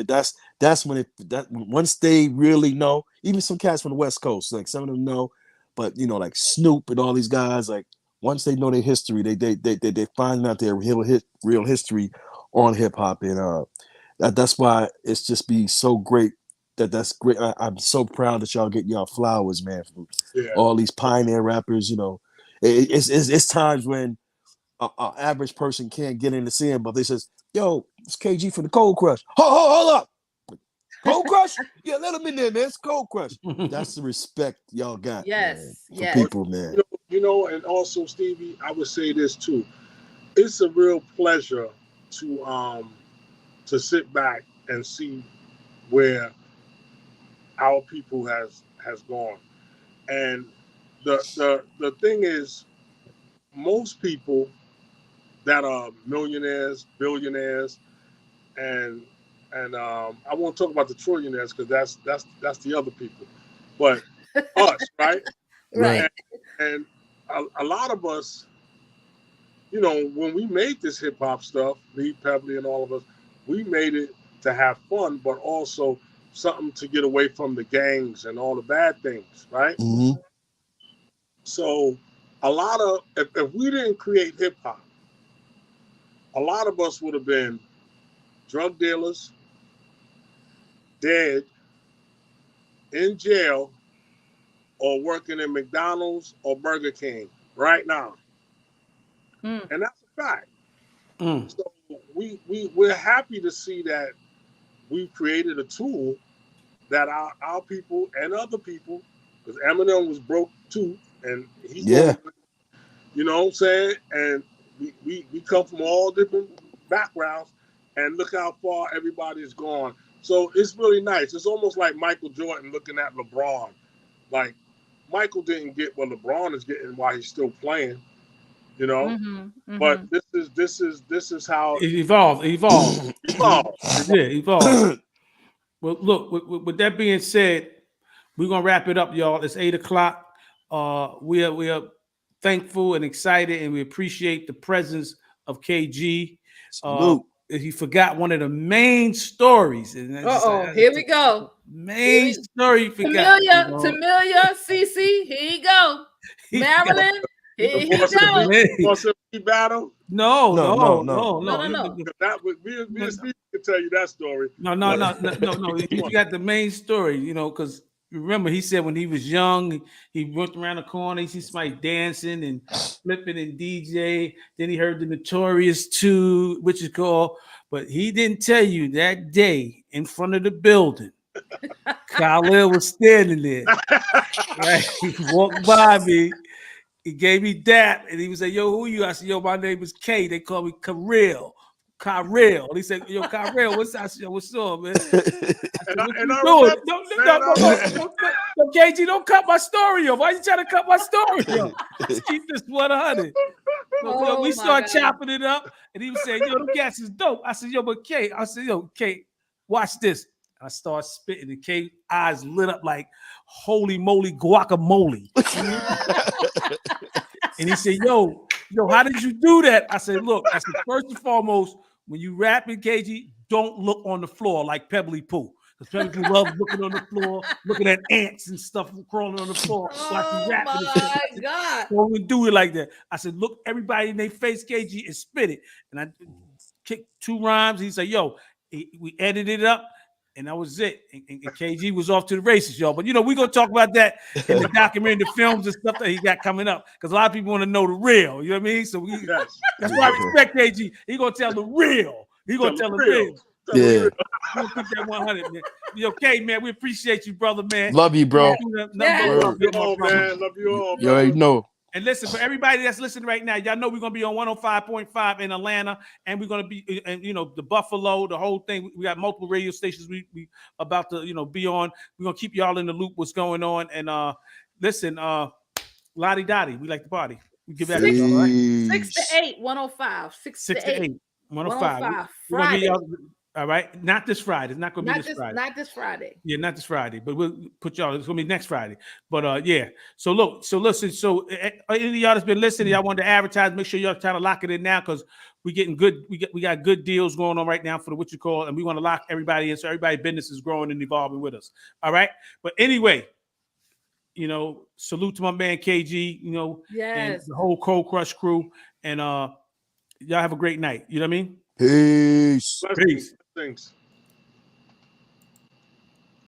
that's when once they really know, even some cats from the West Coast, like some of them know, but you know, like Snoop and all these guys, like once they know their history, they find out their real history on hip hop. And that's why it's just be so great. That's great. I'm so proud that y'all get y'all flowers, man, from Yeah. all these pioneer rappers. You know, it's times when an average person can't get in to see him, but they says, "Yo, it's KG from the Cold Crush." Hold up, Cold Crush? Yeah, let him in there, man. It's Cold Crush. That's the respect y'all got, Yes, man, for yes. people, man. You know, and also Stevie, I would say this too. It's a real pleasure to sit back and see where our people has gone. And the thing is, most people that are millionaires, billionaires, and I won't talk about the trillionaires because that's the other people, but us, right? Right. And a lot of us, you know, when we made this hip hop stuff, me, Pebbly, and all of us, we made it to have fun, but also something to get away from the gangs and all the bad things, right? Mm-hmm. So a lot of, if we didn't create hip hop, a lot of us would have been drug dealers, dead, in jail, or working in McDonald's or Burger King right now. Mm. And that's a fact. Mm. So we're happy to see that we've created a tool that our people and other people, because Eminem was broke too, and he's Yeah. going, you know what I'm saying? And we come from all different backgrounds, and look how far everybody's gone. So it's really nice. It's almost like Michael Jordan looking at LeBron. Like, Michael didn't get what LeBron is getting while he's still playing, you know. Mm-hmm, But mm-hmm. this is how It evolved. evolved. Yeah, evolved. Well, look, with that being said, we're gonna wrap it up, y'all. It's 8:00. We are thankful and excited, and we appreciate the presence of KG. Salute. He forgot one of the main stories. Here we go. Main story he forgot. Tamilia, CC, here you go. Marilyn, here you go. Battle? No. That would me and Steve can tell you that story. No. He got the main story, you know, because remember he said when he was young, he went around the corner, he see somebody dancing and flipping and DJ. Then he heard the Notorious 2, which is called, but he didn't tell you that day in front of the building. Khalil was standing there. Right? He walked by me. He gave me that, and he was like, "Yo, who you?" I said, "Yo, my name is K. They call me Kyril." He said, "Yo, Kyril, what's up? What's up, man?" No, KG, don't cut my story off. Why you trying to cut my story off? Let's keep this 100. So, we start chopping it up, and he was saying, "Yo, the gas is dope." I said, "Yo, but K," I said, "Yo, K, watch this." I start spitting, and K's eyes lit up like holy moly guacamole. And he said, yo, how did you do that? I said, look, I said, first and foremost, when you rap in KG, don't look on the floor like Pebbly Pooh. Because Pebbly Pooh loves looking on the floor, looking at ants and stuff crawling on the floor. Oh, my God. Don't do it like that. I said, look everybody in their face, KG, and spit it. And I kicked 2 rhymes. He said, yo, we edited it up. And that was it. And KG was off to the races, y'all. But, you know, we're going to talk about that in the documentary, the films and stuff that he got coming up. Because a lot of people want to know the real. You know what I mean? So that's why I respect KG. He's going to tell the real. He's going to tell the real. Yeah. We'll put that 100, man. You okay, man? We appreciate you, brother, man. Love you, bro. Love you all, man. Love you all. You already know. And listen, for everybody that's listening right now, y'all know we're gonna be on 105.5 in Atlanta, and we're gonna be, and the Buffalo, the whole thing. We got multiple radio stations we about to be on. We're gonna keep y'all in the loop what's going on. And listen, Lottie Dottie, we like the party. We give back to y'all, all right? 6 to 8, 105. 6 to 8, 105. 105. We're gonna Friday. get y'all, all right, not this Friday. It's not gonna be this Friday. Not this Friday. Yeah, not this Friday, but we'll put y'all. It's gonna be next Friday. But yeah. So look, listen. So any of y'all that's been listening, y'all want to advertise. Make sure y'all trying to lock it in now because we getting good. We got good deals going on right now for the what you call, and we want to lock everybody in so everybody's business is growing and evolving with us. All right. But anyway, salute to my man KG. And Yes. the whole Cold Crush crew, and y'all have a great night. You know what I mean? Peace. Blessings.